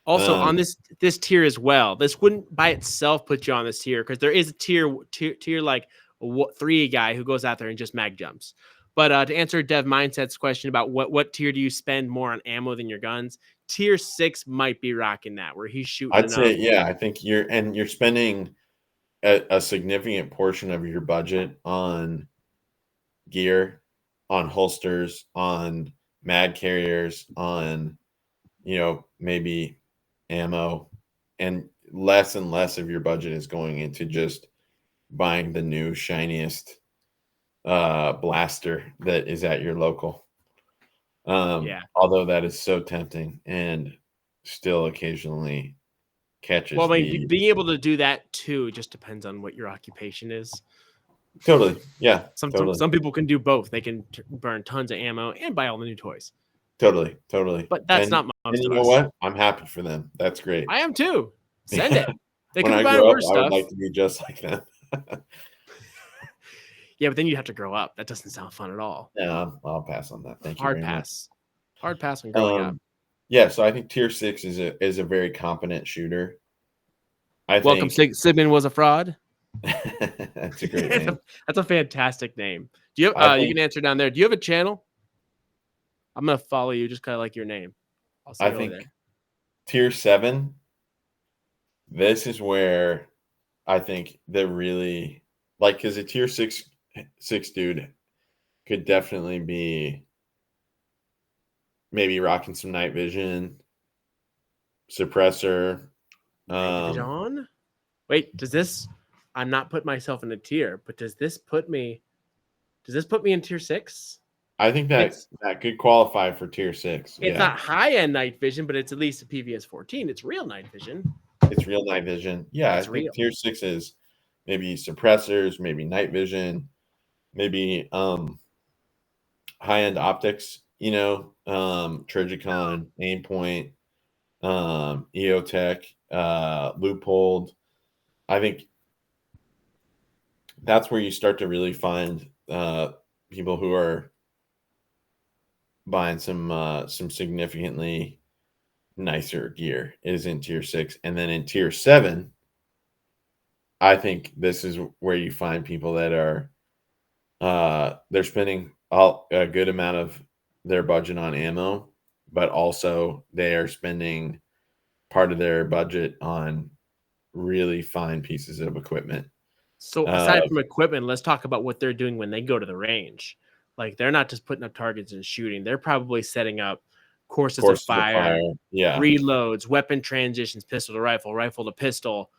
Also, on this tier as well, this wouldn't by itself put you on this tier because there is a tier like a 3 guy who goes out there and just mag jumps. But to answer Dev Mindset's question about what tier do you spend more on ammo than your guns, tier 6 might be rocking that where he's shooting. I'd say, I think you're spending a significant portion of your budget on gear, on holsters, on mag carriers, on maybe ammo, and less of your budget is going into just buying the new shiniest blaster that is at your local. Although that is so tempting and still occasionally catches. Well, I mean, being able to do that too just depends on what your occupation is. Totally, yeah. Some people can do both. They can burn tons of ammo and buy all the new toys. Totally. But that's not most of us. You know what? I'm happy for them. That's great. I am too. Send it. They when can I buy grow worse up, stuff. I would like to be just like them. Yeah, but then you have to grow up. That doesn't sound fun at all. No, I'll pass on that. Thank you. Hard pass on growing up. Yeah, so I think tier 6 is a very competent shooter. Welcome, Sigmund was a fraud. That's a great name. That's a fantastic name. Do you have, you can answer down there. Do you have a channel? I'm gonna follow you just kind of like your name. I think tier 7. This is where I think they're really because a tier 6 dude could definitely be maybe rocking some night vision, suppressor. Wait, I'm not putting myself in a tier, but does this put me in tier 6? I think that could qualify for tier 6. It's not high-end night vision, but it's at least a PVS 14. It's real night vision. It's real night vision. Yeah, It's I think real. tier 6 is maybe suppressors, maybe night vision, maybe high-end optics, Trigicon, Aimpoint, EOTech, Loophole. I think that's where you start to really find people who are buying some significantly nicer gear is in tier 6. And then in tier 7, I think this is where you find people that are they're spending a good amount of their budget on ammo, but also they are spending part of their budget on really fine pieces of equipment. So aside from equipment, let's talk about what they're doing when they go to the range. Like they're not just putting up targets and shooting. They're probably setting up courses of fire, yeah, reloads, weapon transitions, pistol to rifle, rifle to pistol,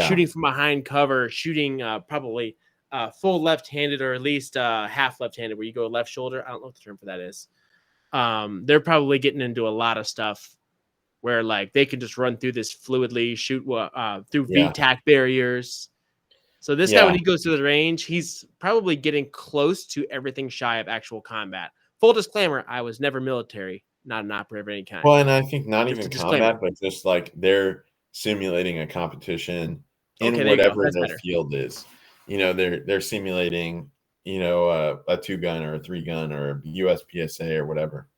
shooting from behind cover, shooting probably full left-handed or at least half left-handed, where you go left shoulder. I don't know what the term for that is. They're probably getting into a lot of stuff where like they can just run through this fluidly, shoot through VTAC barriers. So this guy, when he goes to the range, he's probably getting close to everything shy of actual combat. Full disclaimer, I was never military, not an operator of any kind. Well, and I think not even combat, but just like they're simulating a competition in whatever their field is. They're simulating, a 2-gun or a 3-gun or a USPSA or whatever.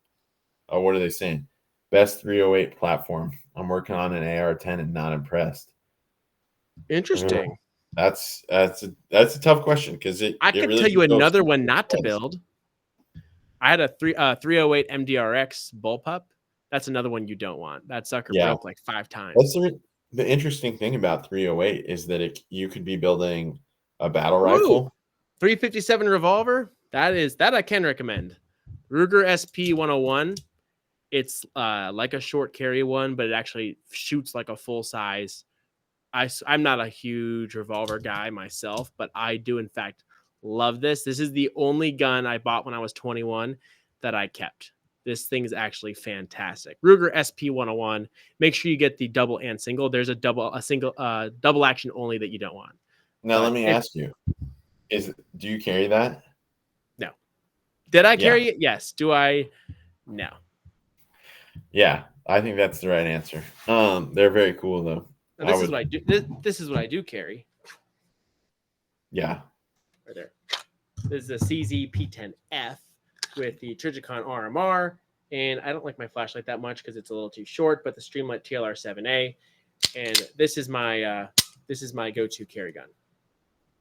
Oh, what are they saying? Best 308 platform. I'm working on an AR-10 and not impressed. Interesting. That's a tough question because I could really tell you another one not to build. I had a 308 MDRX bullpup. That's another one you don't want. That sucker broke like 5 times. That's the interesting thing about 308 is that you could be building a battle rifle. 357 revolver. That I can recommend. Ruger SP 101. It's like a short carry one, but it actually shoots like a full size. I'm not a huge revolver guy myself, but I do in fact love this. This is the only gun I bought when I was 21 that I kept. This thing is actually fantastic. Ruger SP 101. Make sure you get the double and single. There's a double action only that you don't want. Now let me ask you: do you carry that? No. Did I carry it? Yes. Do I? No. Yeah, I think that's the right answer. They're very cool though. This is what I do. This is what I do carry. Yeah. Right there. This is a CZ P10F with the Trigicon RMR, and I don't like my flashlight that much because it's a little too short. But the Streamlight TLR7A, and this is my go-to carry gun.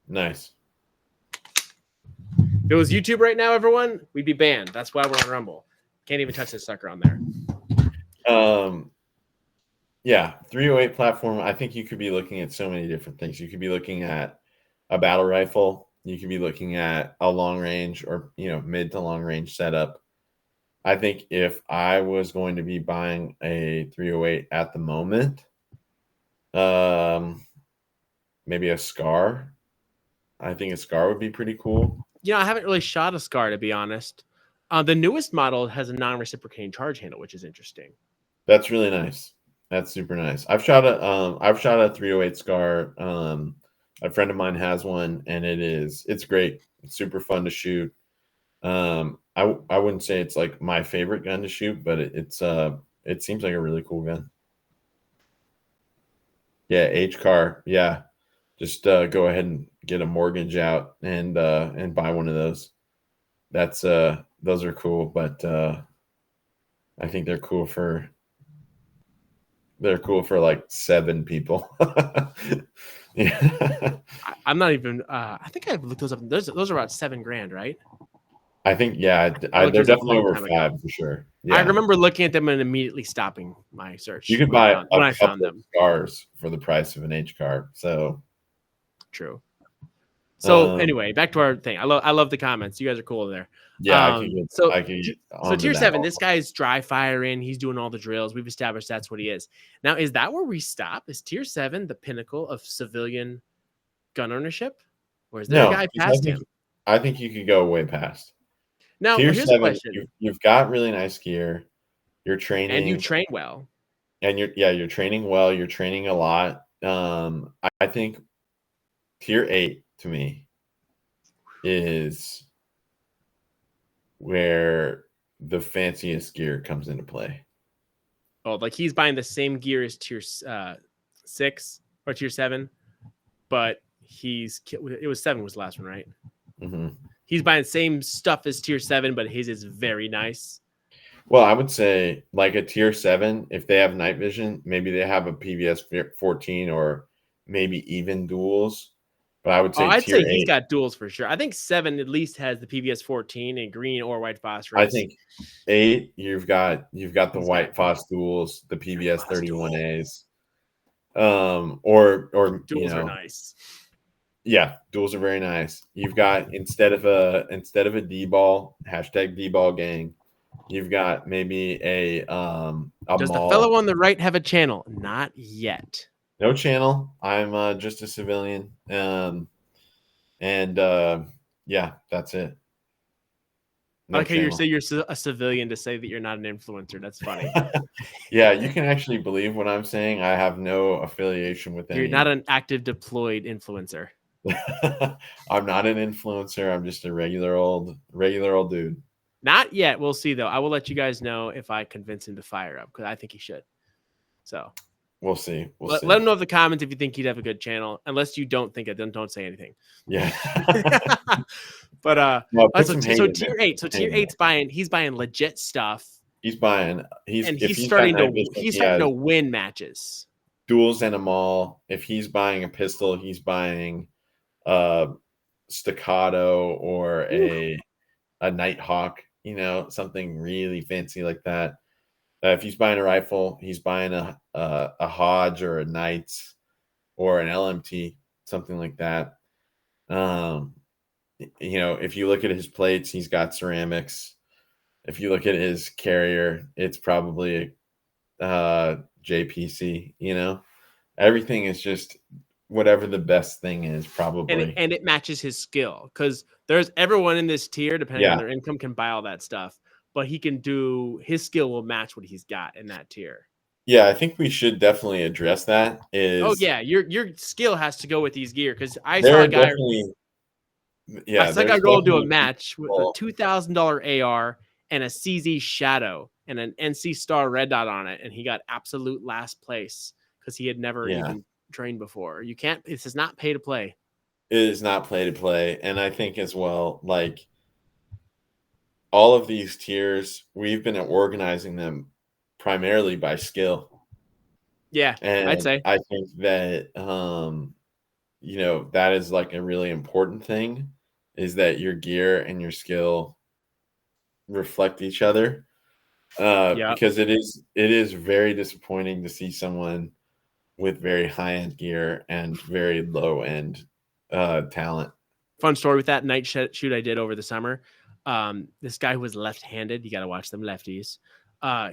Nice. If it was YouTube right now, everyone, we'd be banned. That's why we're on Rumble. Can't even touch this sucker on there. Yeah, 308 platform. I think you could be looking at so many different things. You could be looking at a battle rifle. You could be looking at a long range or mid to long range setup. I think if I was going to be buying a 308 at the moment, maybe a SCAR. I think a SCAR would be pretty cool. I haven't really shot a SCAR, to be honest. The newest model has a non-reciprocating charge handle, which is interesting. That's really nice. That's super nice. I've shot a 308 SCAR. A friend of mine has one, and it's great. It's super fun to shoot. I wouldn't say it's like my favorite gun to shoot, but it seems like a really cool gun. Yeah, H-Car. Yeah, just go ahead and get a mortgage out and buy one of those. Those are cool, but I think they're cool for like 7 people. Yeah. I'm not even. I think I've looked those up. Those are about $7,000, right? I think they're definitely over 5 for sure. Yeah. I remember looking at them and immediately stopping my search. You could buy when I found them SCARs for the price of an H-Car. So true. So anyway, back to our thing. I love the comments. You guys are cool there. Yeah. So tier 7, this guy's dry firing. He's doing all the drills. We've established that's what he is. Now, is that where we stop? Is tier 7 the pinnacle of civilian gun ownership? Or is there a guy past him? I think you could go way past. Now, tier here's 7, a question. You've got really nice gear. You're training. And you train well. and you're training well. You're training a lot. I think tier 8 to me is where the fanciest gear comes into play. Oh, like he's buying the same gear as tier 6 or tier 7, but it was 7 was the last one, right? Mm-hmm. He's buying the same stuff as tier 7, but his is very nice. Well, I would say like a tier 7, if they have night vision, maybe they have a PVS 14 or maybe even duals. But I would say I'd tier say 8, he's got duals for sure. I think 7 at least has the PVS 14 in green or white phosphorus. I think 8, you've got the white phos duals, the PVS 31As. Or duals are nice. Yeah, duals are very nice. You've got instead of a D-ball, hashtag D-ball gang, you've got maybe a Does mall. the fellow on the right have a channel? Not yet. No channel. I'm just a civilian. Yeah, that's it. No, okay, you say you're a civilian to say that you're not an influencer. That's funny. Yeah, you can actually believe what I'm saying. I have no affiliation with You're not an active deployed influencer. I'm not an influencer. I'm just a regular old dude. Not yet. We'll see though. I will let you guys know if I convince him to fire up because I think he should. So we'll see. Let him know in the comments if you think he'd have a good channel. Unless you don't think it, then don't say anything. Yeah. But so tier 8. So tier 8's he's buying legit stuff. He's starting to win matches. Duels and a mall. If he's buying a pistol, he's buying staccato or a Nighthawk, something really fancy like that. If he's buying a rifle, he's buying a Hodge or a Knights or an LMT, something like that. If you look at his plates, he's got ceramics. If you look at his carrier, it's probably JPC. Everything is just whatever the best thing is, probably. And it matches his skill because there's everyone in this tier, depending on their income, can buy all that stuff. But his skill will match what he's got in that tier. Yeah, I think we should definitely address that. Your skill has to go with these gear because I saw a guy. I saw a guy go to a match with a $2,000 AR and a CZ Shadow and an NC Star red dot on it, and he got absolute last place because he had never even trained before. You can't. This is not pay to play. It is not pay to play, and I think as well, like all of these tiers, we've been organizing them primarily by skill. Yeah, and I'd say I think that that is like a really important thing, is that your gear and your skill reflect each other. Because it is very disappointing to see someone with very high-end gear and very low-end talent. Fun story with that night shoot I did over the summer. This guy who was left-handed, you got to watch them lefties.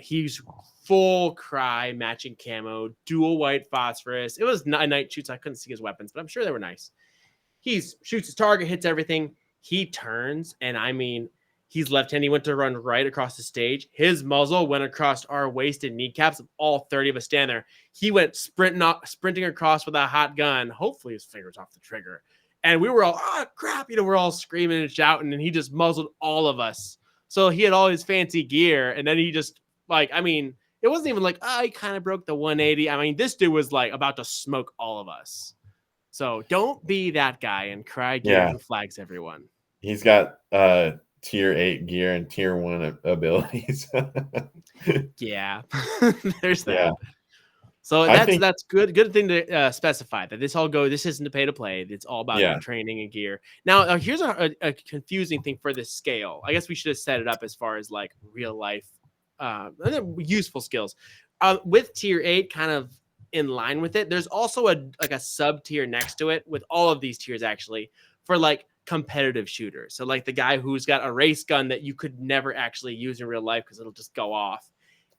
He's full cry matching camo, dual white phosphorus. It was a night shoot, so I couldn't see his weapons, but I'm sure they were nice. He shoots his target, hits everything. He turns, and I mean, he's left-handed. He went to run right across the stage. His muzzle went across our wasted kneecaps. All 30 of us stand there. He went sprinting across with a hot gun. Hopefully his fingers off the trigger. And we were all, crap. We're all screaming and shouting, and he just muzzled all of us. So he had all his fancy gear, and then he just, it wasn't even like, he kind of broke the 180. I mean, this dude was, about to smoke all of us. So don't be that guy and cry gear who flags everyone. He's got tier 8 gear and tier 1 abilities. Yeah, there's that. Yeah. So that's good. Good thing to specify that this isn't a pay to play. It's all about your training and gear. Now, here's a confusing thing for this scale. I guess we should have set it up as far as real life useful skills. With tier 8 kind of in line with it, there's also a sub tier next to it with all of these tiers actually for competitive shooters. So the guy who's got a race gun that you could never actually use in real life because it'll just go off.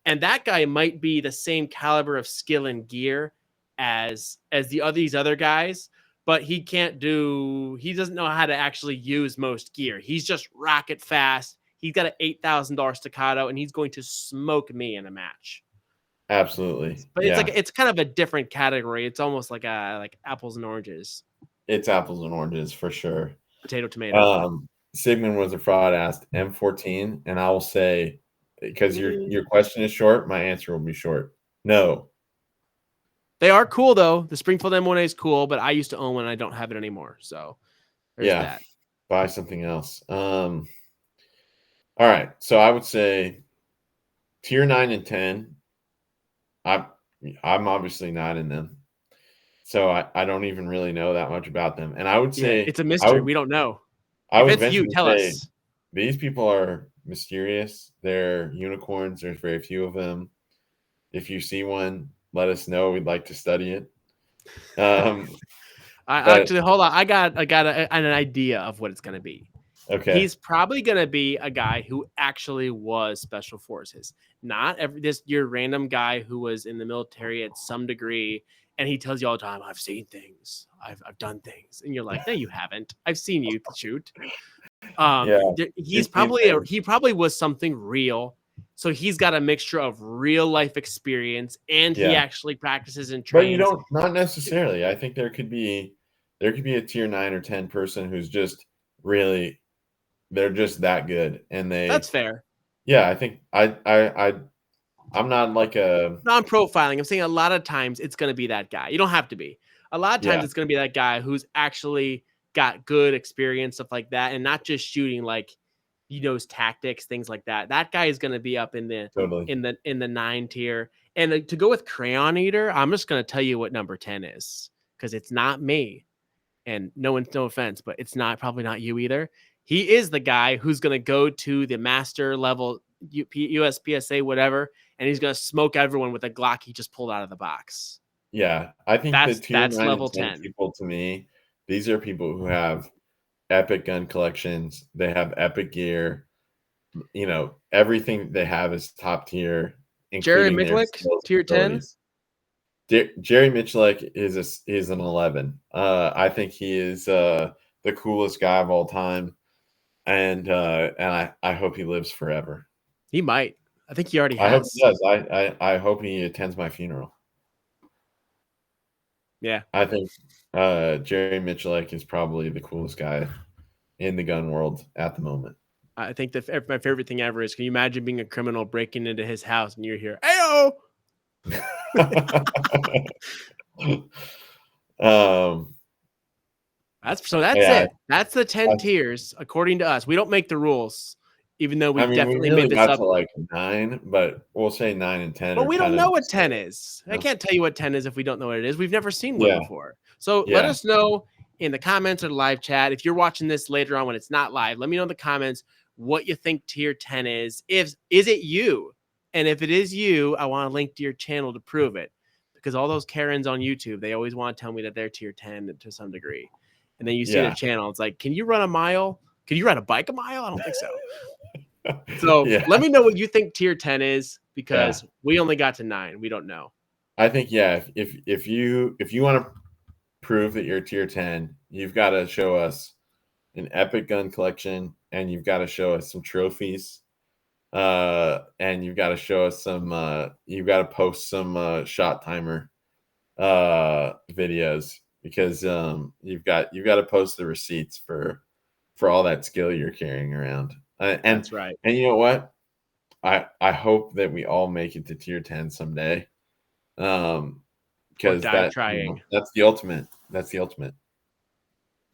And that guy might be the same caliber of skill and gear as these other guys, but he doesn't know how to actually use most gear. He's just rocket fast. He's got an $8,000 staccato, and he's going to smoke me in a match. Absolutely. But it's kind of a different category. It's almost like apples and oranges. It's apples and oranges for sure. Potato, tomato. Sigmund was a fraud asked M14, and I will say, because your question is short, my answer will be short. No. They are cool though. The Springfield M1A is cool, but I used to own one and I don't have it anymore. So there's that. Buy something else. All right. So I would say tier 9 and 10. I'm obviously not in them. So I don't even really know that much about them. And I would say it's a mystery. We don't know. If it's you, tell us. These people are mysterious. They're unicorns. There's very few of them. If you see one, let us know. We'd like to study it. Actually, hold on. I got an idea of what it's going to be. Okay. He's probably going to be a guy who actually was special forces, not your random guy who was in the military at some degree. And he tells you all the time, I've seen things. I've done things. And you're like, no, you haven't. I've seen you shoot. He probably was something real. So he's got a mixture of real life experience and he actually practices and trains. But not necessarily. I think there could be a tier 9 or 10 person who's just really, they're just that good. And that's fair. Yeah. I think I'm not like non-profiling. I'm saying a lot of times it's going to be that guy. You don't have to be. A lot of times it's going to be that guy who's actually got good experience, stuff like that, and not just shooting tactics, things like that. That guy is going to be up in the 9 tier. And to go with Crayon Eater, I'm just going to tell you what number 10 is because it's not me. And no offense, but it's probably not you either. He is the guy who's going to go to the master level USPSA, whatever, and he's going to smoke everyone with a Glock he just pulled out of the box. Yeah, I think that's level 10 people to me. These are people who have epic gun collections. They have epic gear. Everything they have is top tier. Jerry Michlik, tier 10. Jerry Michlik is an 11. I think he is the coolest guy of all time, and I hope he lives forever. He might. I think he already has. I hope he does. I hope he attends my funeral. Yeah. I think Jerry Michlik is probably the coolest guy in the gun world at the moment. I think my favorite thing ever is, can you imagine being a criminal breaking into his house and you're here, ayo? That's it. That's the 10 tiers according to us. We don't make the rules. Even though we definitely made this up to like 9, but we'll say 9 and 10. But we don't know what 10 is. I can't tell you what 10 is if we don't know what it is. We've never seen one before. So let us know in the comments or the live chat. If you're watching this later on when it's not live, let me know in the comments what you think tier 10 is. Is it you? And if it is you, I want to link to your channel to prove it. Because all those Karens on YouTube, they always want to tell me that they're tier 10 to some degree. And then you see the channel. It's like, can you run a mile? Can you ride a bike a mile? I don't think so. So let me know what you think tier 10 is, because we only got to 9. We don't know. I think, if you want to prove that you're tier 10, you've got to show us an epic gun collection, and you've got to show us some trophies, and you've got to show us some you've got to post some shot timer videos, because you've got to post the receipts for all that skill you're carrying around. And that's right. And you know what? I hope that we all make it to tier 10 someday. Because that's the ultimate. That's the ultimate.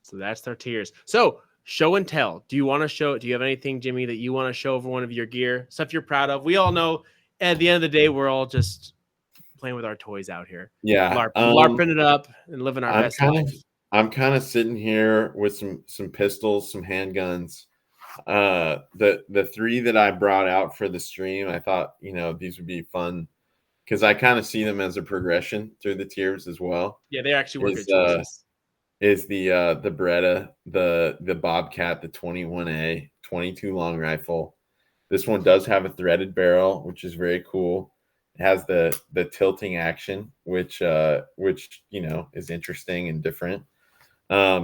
So that's their tiers. So show and tell. Do you have anything, Jimmy, that you want to show over one of your gear? Stuff you're proud of? We all know at the end of the day, we're all just playing with our toys out here. Yeah. LARPing it up and living our best life. I'm kind of sitting here with some pistols, some handguns. The 3 that I brought out for the stream, I thought, these would be fun because I kind of see them as a progression through the tiers as well. Yeah, they actually work good choices. Is the Beretta, the Bobcat, the 21A 22 long rifle. This one does have a threaded barrel, which is very cool. It has the tilting action, which is interesting and different.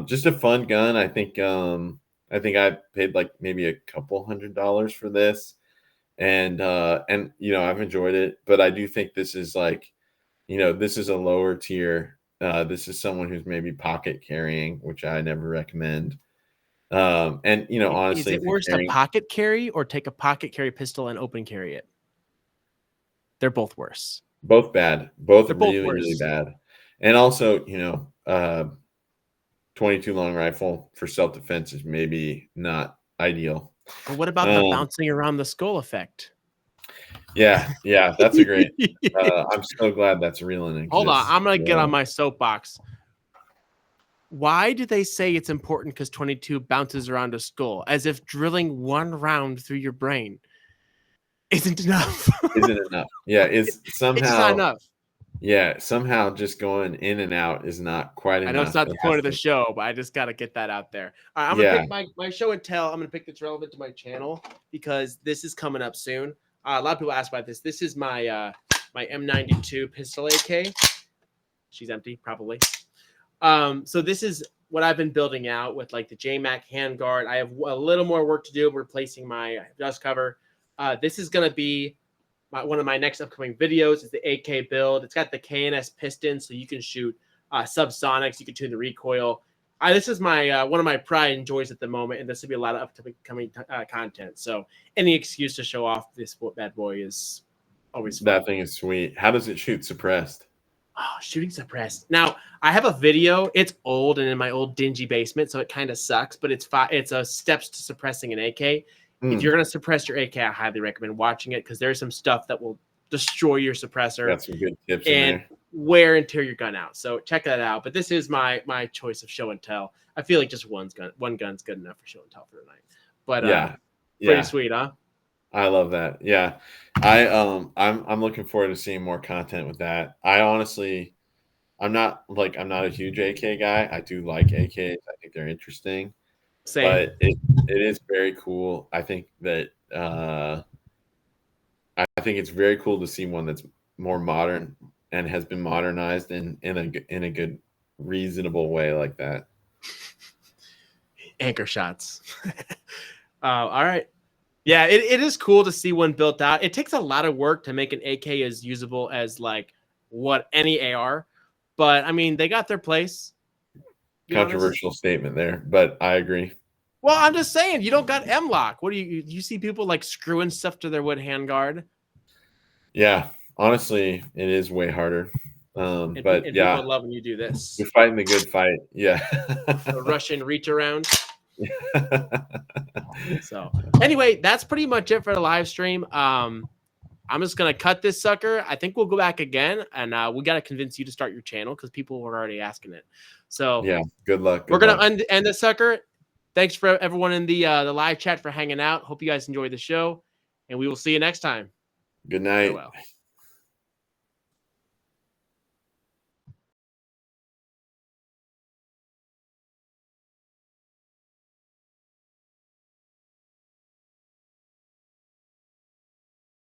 Just a fun gun. I think I paid like maybe a couple $100s for this, and I've enjoyed it, but I do think this is like, this is a lower tier. This is someone who's maybe pocket carrying, which I never recommend. And honestly, is it worse to pocket carry or take a pocket carry pistol and open carry it? They're both worse. Both bad. Both really bad. And also, 22 long rifle for self-defense is maybe not ideal. But what about the bouncing around the skull effect? Yeah, that's a great. I'm so glad that's real and exists. Hold on, I'm gonna get on my soapbox. Why do they say it's important because 22 bounces around a skull, as if drilling one round through your brain isn't enough? Isn't enough? Yeah, it's somehow it's not enough. Yeah, somehow just going in and out is not quite enough. I know it's not the point of the show, but I just got to get that out there. All right, I'm going to pick my show and tell. I'm going to pick that's relevant to my channel because this is coming up soon. A lot of people ask about this. This is my my M92 pistol AK. She's empty, probably. So this is what I've been building out with like the JMac handguard. I have a little more work to do replacing my dust cover. This is going to be one of my next upcoming videos is the AK build. It's got the KNS piston, so you can shoot subsonics. You can tune the recoil. This is my one of my pride and joys at the moment, and this will be a lot of upcoming content. So any excuse to show off this bad boy is always fun. That thing is sweet. How does it shoot suppressed? Oh, shooting suppressed. Now, I have a video. It's old and in my old dingy basement, so it kind of sucks, but it's a steps to suppressing an AK. If you're going to suppress your AK, I highly recommend watching it because there's some stuff that will destroy your suppressor. Got some good tips and wear and tear your gun out. So check that out. But this is my choice of show and tell. I feel like just one gun's good enough for show and tell for tonight. But pretty sweet, huh? I love that. Yeah, I'm looking forward to seeing more content with that. I'm not a huge AK guy. I do like AKs. I think they're interesting. Same. But it is very cool. I think that I think it's very cool to see one that's more modern and has been modernized in a good, reasonable way like that. Anchor shots. All right. Yeah, it is cool to see one built out. It takes a lot of work to make an AK as usable as like what any AR, but I mean they got their place. Controversial statement there, but I agree. Well, I'm just saying you don't got M-lock. What do you see people like screwing stuff to their wood handguard? Yeah, honestly, it is way harder. But people love when you do this. You're fighting the good fight. Yeah. The Russian reach around. So anyway, that's pretty much it for the live stream. I'm just gonna cut this sucker. I think we'll go back again, and we got to convince you to start your channel because people were already asking it. So yeah, good luck. We're gonna end the sucker. Thanks for everyone in the live chat for hanging out. Hope you guys enjoyed the show, and we will see you next time. Good night. Farewell.